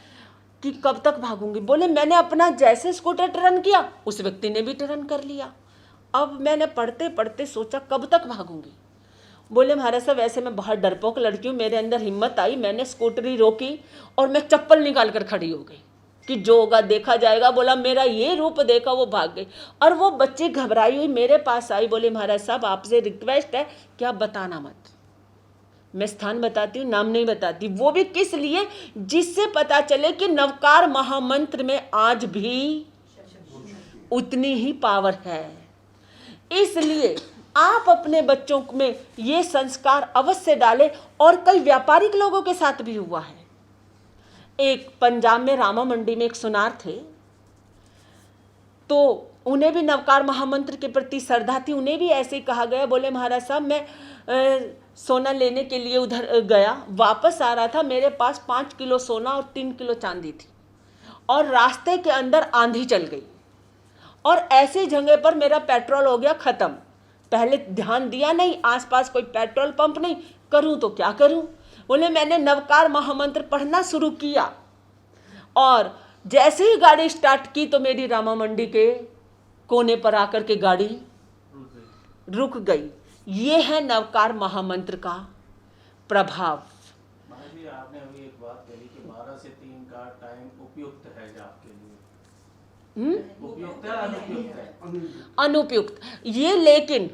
कि कब तक भागूंगी। बोले मैंने अपना जैसे स्कूटर टर्न किया उस व्यक्ति ने भी टर्न कर लिया। अब मैंने पढ़ते पढ़ते सोचा कब तक भागूंगी। बोले महाराज साहब वैसे मैं बहुत डरपोक लड़की हूँ, मेरे अंदर हिम्मत आई, मैंने स्कूटरी रोकी और मैं चप्पल निकाल कर खड़ी हो गई कि जो होगा देखा जाएगा। बोला मेरा ये रूप देखा वो भाग गई। और वो बच्ची घबराई हुई मेरे पास आई, बोले महाराज साहब आपसे रिक्वेस्ट है कि आप बताना मत। मैं स्थान बताती हूँ, नाम नहीं बताती। वो भी किस लिए, जिससे पता चले कि नवकार महामंत्र में आज भी उतनी ही पावर है। इसलिए आप अपने बच्चों में ये संस्कार अवश्य डालें। और कई व्यापारिक लोगों के साथ भी हुआ है। एक पंजाब में रामा मंडी में एक सुनार थे, तो उन्हें भी नवकार महामंत्र के प्रति श्रद्धा थी। उन्हें भी ऐसे ही कहा गया, बोले महाराज साहब मैं सोना लेने के लिए उधर गया, वापस आ रहा था, मेरे पास 5 किलो सोना और 3 किलो चांदी थी और रास्ते के अंदर आंधी चल गई और ऐसी जगह पर मेरा पेट्रोल हो गया ख़त्म। पहले ध्यान दिया नहीं, आसपास कोई पेट्रोल पंप नहीं, करूं तो क्या करूं। बोले मैंने नवकार महामंत्र पढ़ना शुरू किया और जैसे ही गाड़ी स्टार्ट की तो मेरी रामा मंडी के कोने पर आकर के गाड़ी रुक गई। ये है नवकार महामंत्र का प्रभाव। महाराज जी आपने अभी एक बात कही कि 12 से 3 का टाइम उपयुक्त है आपके लिए। उपयुक्त है अनुपयुक्त है? अनुपयुक्त ये, लेकिन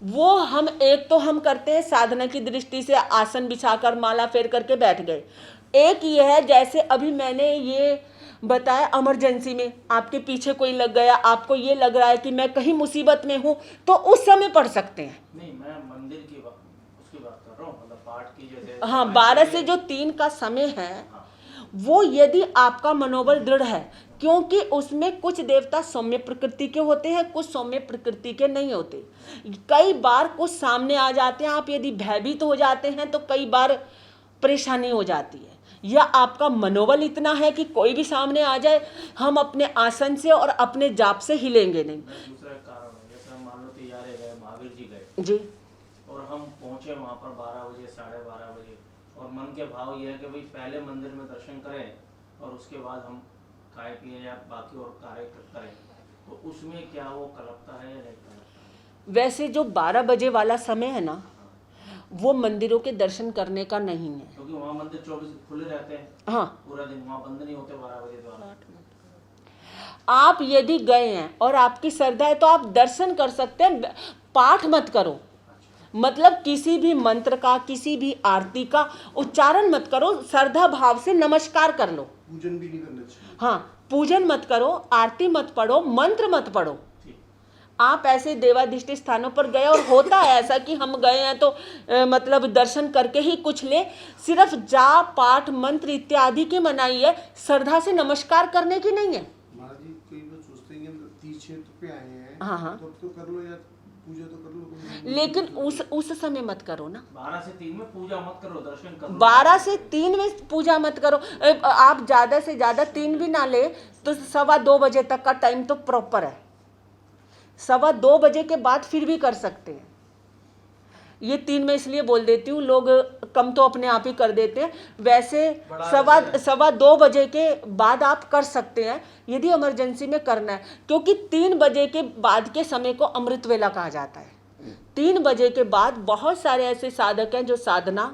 वो हम एक तो हम करते हैं साधना की दृष्टि से, आसन बिछाकर माला फेर करके बैठ गए। एक ये है जैसे अभी मैंने ये बताया, इमरजेंसी में आपके पीछे कोई लग गया, आपको ये लग रहा है कि मैं कहीं मुसीबत में हूँ, तो उस समय पढ़ सकते हैं। नहीं मैं मंदिर की बात उसकी बात कर रहा हूँ, मतलब पाठ की जैसे। हाँ 12 से जो 3 का समय है वो यदि आपका मनोबल दृढ़ है, क्योंकि उसमें कुछ देवता सौम्य प्रकृति के होते हैं, कुछ सौम्य प्रकृति के नहीं होते। कई बार कुछ सामने आ जाते हैं, आप यदि भयभीत हो जाते हैं तो कई बार परेशानी हो जाती है। या आपका मनोबल इतना है कि कोई भी सामने आ जाए हम अपने आसन से और अपने जाप से हिलेंगे नहीं। दूसरा कारण है, जैसे हम मान लो तैयारे गए, महावीर जी गए जी, और हम पहुंचे वहाँ पर 12 बजे 12:30 बजे, और मन के भाव ये है कि भाई पहले मंदिर में दर्शन करें और उसके बाद हम खाए पिए या बाकी और कार्य करें, तो उसमें क्या वो कलपता है या नहीं कलपता है? वैसे जो 12 बजे वाला समय है ना, वो मंदिरों के दर्शन करने का नहीं है, क्योंकि वहाँ मंदिर 24 खुले रहते हैं। हाँ पूरा दिन वहाँ बंद नहीं होते 12 बजे द्वारा। आप यदि गए हैं और आपकी श्रद्धा है तो आप दर्शन कर सकते हैं, पाठ मत करो। मतलब किसी भी मंत्र का, किसी भी आरती का उच्चारण मत करो, श्रद्धा भाव से नमस्कार कर लो। पूजन भी नहीं करना चाहिए। हाँ पूजन मत करो, आरती मत पढ़ो, मंत्र मत पढ़ो। आप ऐसे देवाधिष्ठित स्थानों पर गए और होता है ऐसा कि हम गए हैं तो मतलब दर्शन करके ही कुछ ले, सिर्फ जाप पाठ मंत्र इत्यादि की मनाही है, श्रद्धा से नमस्कार करने की नहीं है। महाराज जी कई लोग सोचते हैं कि तीर्थ क्षेत्र पे आए हैं, हाँ तो कर लो या पूजा तो कर लो, लेकिन उस समय मत करो ना। 12 से 3 में पूजा मत करो, दर्शन करो। 12 से 3 में पूजा मत करो। आप ज़्यादा से ज़्यादा 3 भी ना ले तो 2:15 बजे तक का टाइम तो प्रॉपर है। 2:15 बजे के बाद फिर भी कर सकते हैं। ये 3 में इसलिए बोल देती हूँ, लोग कम तो अपने आप ही कर देते हैं। वैसे 2:15 बजे के बाद आप कर सकते हैं यदि इमरजेंसी में करना है, क्योंकि 3 बजे के बाद के समय को अमृत वेला कहा जाता है। 3 बजे के बाद बहुत सारे ऐसे साधक हैं जो साधना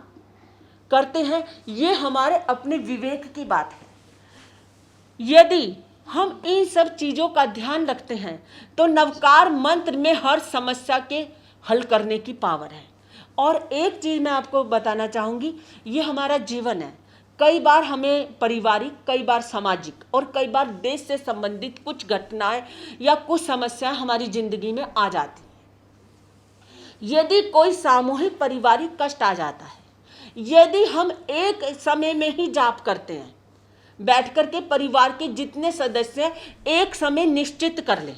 करते हैं। ये हमारे अपने विवेक की बात है। यदि हम इन सब चीज़ों का ध्यान रखते हैं तो नवकार मंत्र में हर समस्या के हल करने की पावर है। और एक चीज़ मैं आपको बताना चाहूँगी, ये हमारा जीवन है। कई बार हमें पारिवारिक, कई बार सामाजिक और कई बार देश से संबंधित कुछ घटनाएं या कुछ समस्याएं हमारी ज़िंदगी में आ जाती हैं। यदि कोई सामूहिक पारिवारिक कष्ट आ जाता है, यदि हम एक समय में ही जाप करते हैं, बैठ कर के परिवार के जितने सदस्य एक समय निश्चित कर लें,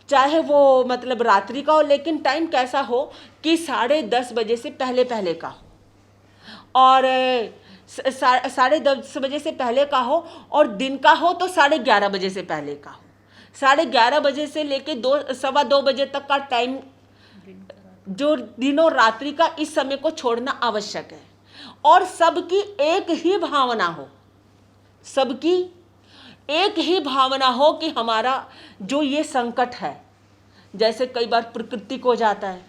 चाहे वो मतलब रात्रि का हो, लेकिन टाइम कैसा हो कि 10:30 बजे से पहले पहले का हो, और 10:30 बजे से पहले का हो, और दिन का हो तो 11:30 बजे से पहले का हो। 11:30 बजे से लेके 2-2:15 बजे तक का टाइम जो दिन और रात्रि का, इस समय को छोड़ना आवश्यक है। और सबकी एक ही भावना हो, सबकी एक ही भावना हो कि हमारा जो ये संकट है, जैसे कई बार प्रकृति को हो जाता है,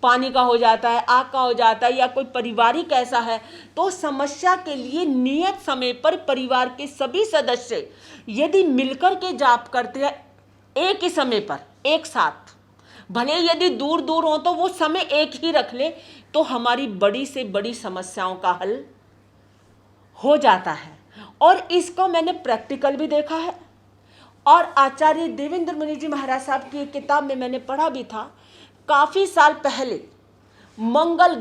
पानी का हो जाता है, आग का हो जाता है, या कोई पारिवारिक ऐसा है, तो समस्या के लिए नियत समय पर परिवार के सभी सदस्य यदि मिलकर के जाप करते हैं एक ही समय पर, एक साथ, भले यदि दूर दूर हो तो वो समय एक ही रख ले, तो हमारी बड़ी से बड़ी समस्याओं का हल हो जाता है। और इसको मैंने प्रैक्टिकल भी देखा है, और आचार्य देवेंद्र मुनि जी महाराज साहब की एक किताब में मैंने पढ़ा भी था। काफी साल पहले मंगल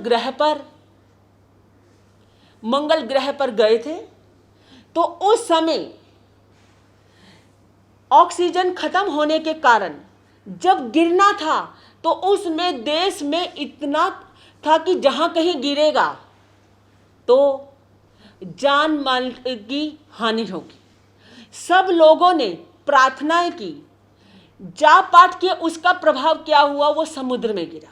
ग्रह पर गए थे, तो उस समय ऑक्सीजन खत्म होने के कारण जब गिरना था तो उसमें देश में इतना था कि जहां कहीं गिरेगा तो जान माल की हानि होगी। सब लोगों ने प्रार्थनाएं की, जाप पाठ किया, उसका प्रभाव क्या हुआ, वो समुद्र में गिरा।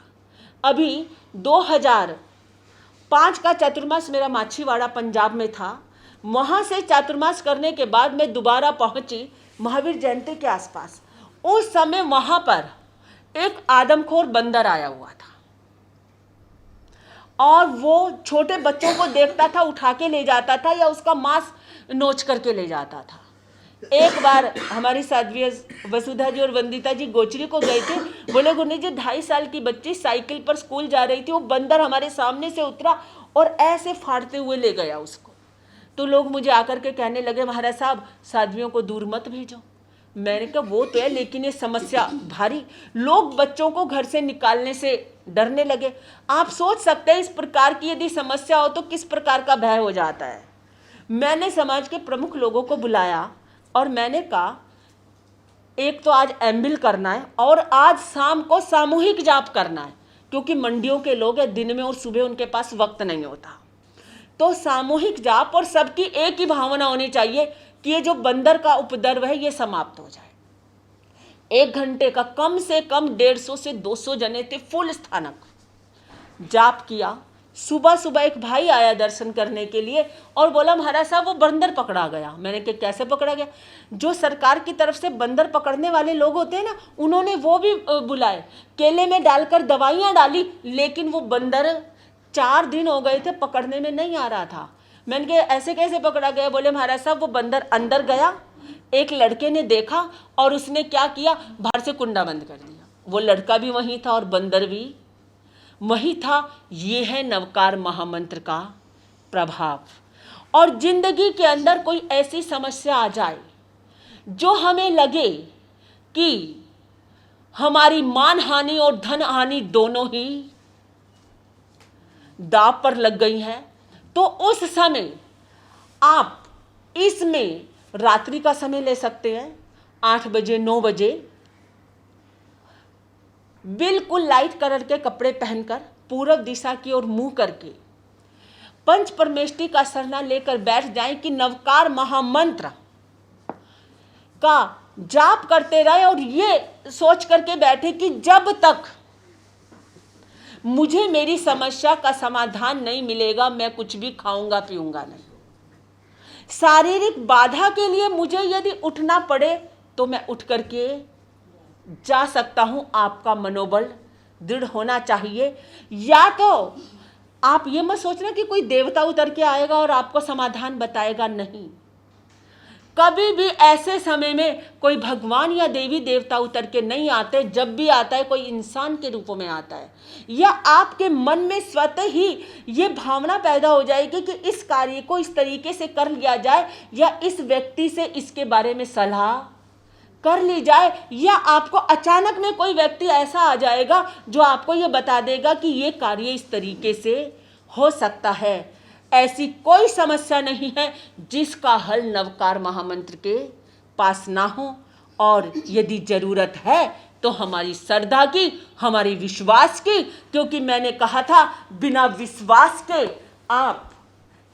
अभी 2005 का चातुर्मास मेरा माछीवाड़ा पंजाब में था। वहाँ से चातुर्मास करने के बाद मैं दोबारा पहुँची महावीर जयंती के आसपास। उस समय वहाँ पर एक आदमखोर बंदर आया हुआ था, और वो छोटे बच्चों को देखता था, उठा के ले जाता था, या उसका मांस नोच करके ले जाता था। एक बार हमारी साध्वी वसुधा जी और वंदिता जी गोचरी को गए थे, बोले गुरु जी 2.5 साल की बच्ची साइकिल पर स्कूल जा रही थी, वो बंदर हमारे सामने से उतरा और ऐसे फाड़ते हुए ले गया उसको। तो लोग मुझे आकर के कहने लगे, महाराज साहब साध्वियों को दूर मत भेजो। मैंने कहा वो तो है, लेकिन ये समस्या भारी, लोग बच्चों को घर से निकालने से डरने लगे। आप सोच सकते हैं इस प्रकार की यदि समस्या हो तो किस प्रकार का भय हो जाता है। मैंने समाज के प्रमुख लोगों को बुलाया और मैंने कहा एक तो आज एम्बिल करना है, और आज शाम को सामूहिक जाप करना है, क्योंकि मंडियों के लोग हैं, दिन में और सुबह उनके पास वक्त नहीं होता। तो सामूहिक जाप, और सबकी एक ही भावना होनी चाहिए कि ये जो बंदर का उपद्रव है ये समाप्त हो जाए। 1 घंटे का कम से कम 150 से 200 जने थे, फुल स्थानक जाप किया। सुबह सुबह एक भाई आया दर्शन करने के लिए और बोला महाराज साहब वो बंदर पकड़ा गया। मैंने कहा कैसे पकड़ा गया? जो सरकार की तरफ से बंदर पकड़ने वाले लोग होते हैं ना, उन्होंने वो भी बुलाए, केले में डालकर दवाइयाँ डाली, लेकिन वो बंदर 4 दिन हो गए थे पकड़ने में नहीं आ रहा था। मैंने कहा ऐसे कैसे पकड़ा गया? बोले महाराज साहब वो बंदर अंदर गया, एक लड़के ने देखा और उसने क्या किया, बाहर से कुंडा बंद कर दिया। वो लड़का भी वहीं था और बंदर भी वही था। ये है नवकार महामंत्र का प्रभाव। और जिंदगी के अंदर कोई ऐसी समस्या आ जाए जो हमें लगे कि हमारी मान हानि और धन हानि दोनों ही दांव पर लग गई हैं, तो उस समय आप इसमें रात्रि का समय ले सकते हैं। 8 बजे 9 बजे बिल्कुल लाइट कलर के कपड़े पहनकर पूर्व दिशा की ओर मुंह करके पंच परमेष्टि का सरना लेकर बैठ जाएं कि नवकार महामंत्र का जाप करते रहे, और ये सोच करके बैठे कि जब तक मुझे मेरी समस्या का समाधान नहीं मिलेगा मैं कुछ भी खाऊंगा पीऊंगा नहीं। शारीरिक बाधा के लिए मुझे यदि उठना पड़े तो मैं उठ करके जा सकता हूं। आपका मनोबल दृढ़ होना चाहिए। या तो आप ये मत सोचना कि कोई देवता उतर के आएगा और आपको समाधान बताएगा, नहीं। कभी भी ऐसे समय में कोई भगवान या देवी देवता उतर के नहीं आते। जब भी आता है कोई इंसान के रूप में आता है, या आपके मन में स्वतः ही ये भावना पैदा हो जाएगी कि इस कार्य को इस तरीके से कर लिया जाए, या इस व्यक्ति से इसके बारे में सलाह कर ली जाए, या आपको अचानक में कोई व्यक्ति ऐसा आ जाएगा जो आपको ये बता देगा कि ये कार्य इस तरीके से हो सकता है। ऐसी कोई समस्या नहीं है जिसका हल नवकार महामंत्र के पास ना हो। और यदि जरूरत है तो हमारी श्रद्धा की, हमारी विश्वास की, क्योंकि मैंने कहा था बिना विश्वास के आप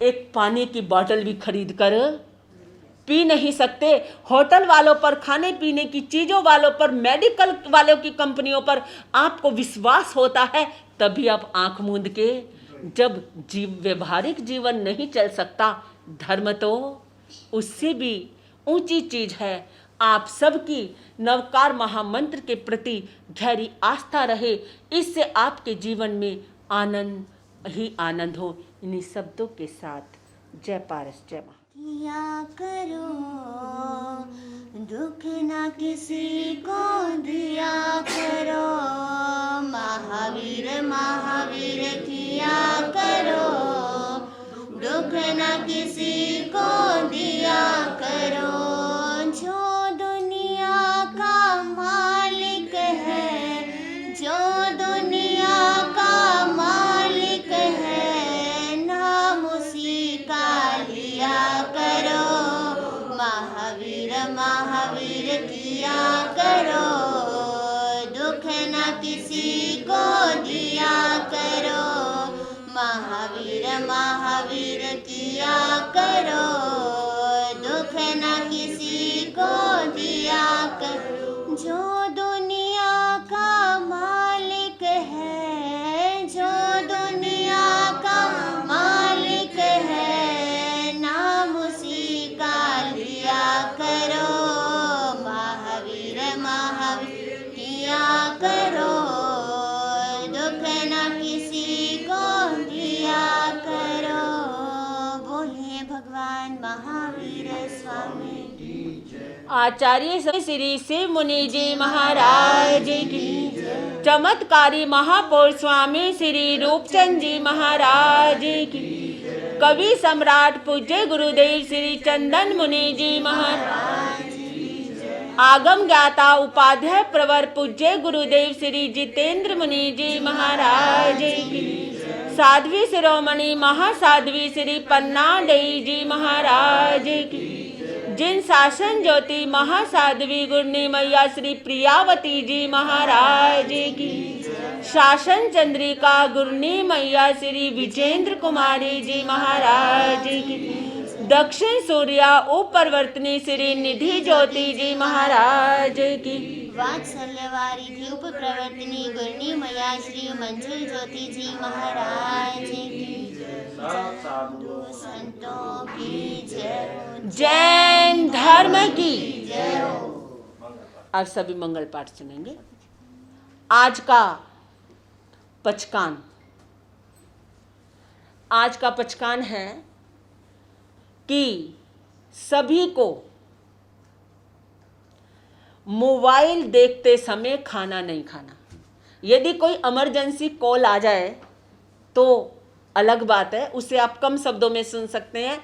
एक पानी की बोतल भी खरीद कर पी नहीं सकते। होटल वालों पर, खाने पीने की चीज़ों वालों पर, मेडिकल वालों की कंपनियों पर आपको विश्वास होता है, तभी आप आंख मूंद के, जब व्यवहारिक जीवन नहीं चल सकता, धर्म तो उससे भी ऊंची चीज है। आप सबकी नवकार महामंत्र के प्रति गहरी आस्था रहे, इससे आपके जीवन में आनंद ही आनंद हो। इन्हीं शब्दों के साथ जय पारस जय मां। किया करो दुख ना किसी को दिया करो, महावीर महावीर किया करो, दुख ना किसी को दिया करो। जो दुनिया का मालिक है, जो दुनिया का मालिक है, नाम उसी का लिया करो, महावीर महावीर किया करो, दुख न किसी को दिया करो, महावीर महावीर किया करो, दुख न किसी को दिया करो। जो दुनिया का मालिक है, जो दुनिया का मालिक है, नाम उसी का लिया करो, महावीर महावीर किया करो, दुख न किसी को दिया करो। बोलिए भगवान महावीर स्वामी। आचार्य श्री शिव मुनि जी महाराज की, चमत्कारी महापौर स्वामी श्री रूपचंद जी महाराज की, कवि सम्राट पूज्य गुरुदेव श्री चंदन मुनि जी महाराज, आगम ज्ञाता उपाध्याय प्रवर पूज्य गुरुदेव श्री जितेंद्र मुनि जी महाराज की, साध्वी शिरोमणि महासाध्वी श्री पन्ना देई जी महाराज की, जिन शासन ज्योति महासाध्वी गुरनी मैया श्री प्रियावती जी महाराज की, शासन चंद्रिका गुरनी मैया श्री विजेंद्र कुमारी जी महाराज की, दक्षिण सूर्या उपप्रवर्तनी श्री निधि ज्योति जी महाराज की, वात्सल्यवारिधि उपप्रवर्तनी गुरनी मैया श्री मंजुल ज्योति जी महाराज की, साधु संतों की जय, जैन धर्म की जय हो। अब सभी मंगल पाठ सुनेंगे। आज का पचकान, आज का पचकान है कि सभी को मोबाइल देखते समय खाना नहीं खाना। यदि कोई इमरजेंसी कॉल आ जाए तो अलग बात है, उसे आप कम शब्दों में सुन सकते हैं।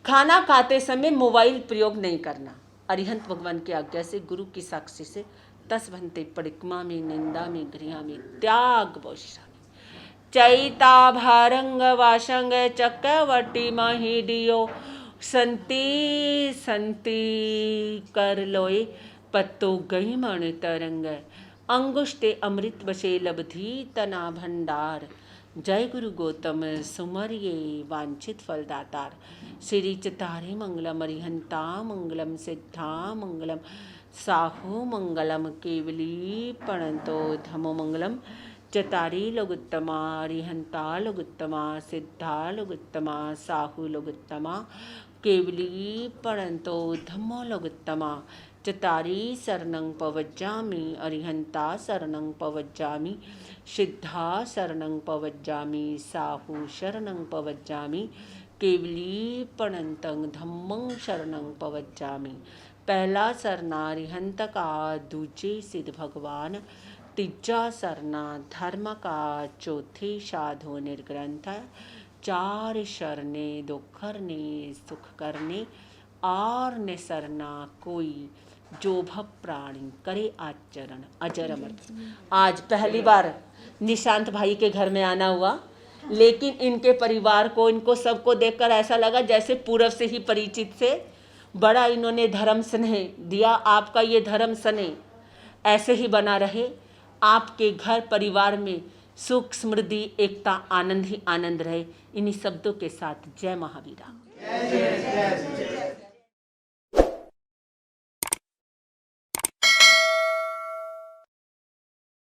खाना खाते समय मोबाइल प्रयोग नहीं करना। अरिहंत भगवान की आज्ञा से, गुरु की साक्षी से, तस भंते परिक्रमा में, निंदा में, गृहा में, त्याग बोशा में, चैता भारंग वाशंग चक्रवर्ती महिडियो संति संति कर लोए पत्तो गई मण तरंग, अंगुष्टे अमृत बसे लब्धि तना भंडार, जय गुरु गौतम सुमरिये वांछित फलदातार, श्री चितारे मंगलम अरिहंता मंगलम सिद्धा मंगलम साहु मंगलम केवली पणंतो धमो मंगलम, चतारी लोगुत्तमा अरिहंता लोगुत्तमा सिद्धा लोगुत्तमा साहु लोगुत्तमा केवली पणंतो धम्मो लोगुत्तमा, चतारी शरणं पवज्जामि अरिहंता शरणं पवज्जामि, सिद्धा शरणं पवज्जामि साहु शरणं पवज्जामि, केवली पणंतं धम्मं शरणं पवज्जामि। पहला सरना रिहंत का, दूजे सिद्ध भगवान, तीजा सरना धर्म का, चौथे साधु निर्ग्रंथ, चार शरणे दुखरने सुख करने, और ने सरना कोई जो भव प्राणी करे आचरण अजर अमर। आज पहली बार निशांत भाई के घर में आना हुआ, लेकिन इनके परिवार को, इनको सबको देखकर ऐसा लगा जैसे पूर्व से ही परिचित से। बड़ा इन्होंने धर्म स्नेह दिया। आपका ये धर्म स्नेह ऐसे ही बना रहे। आपके घर परिवार में सुख समृद्धि एकता आनंद ही आनंद रहे। इन्हीं शब्दों के साथ जय महावीरा।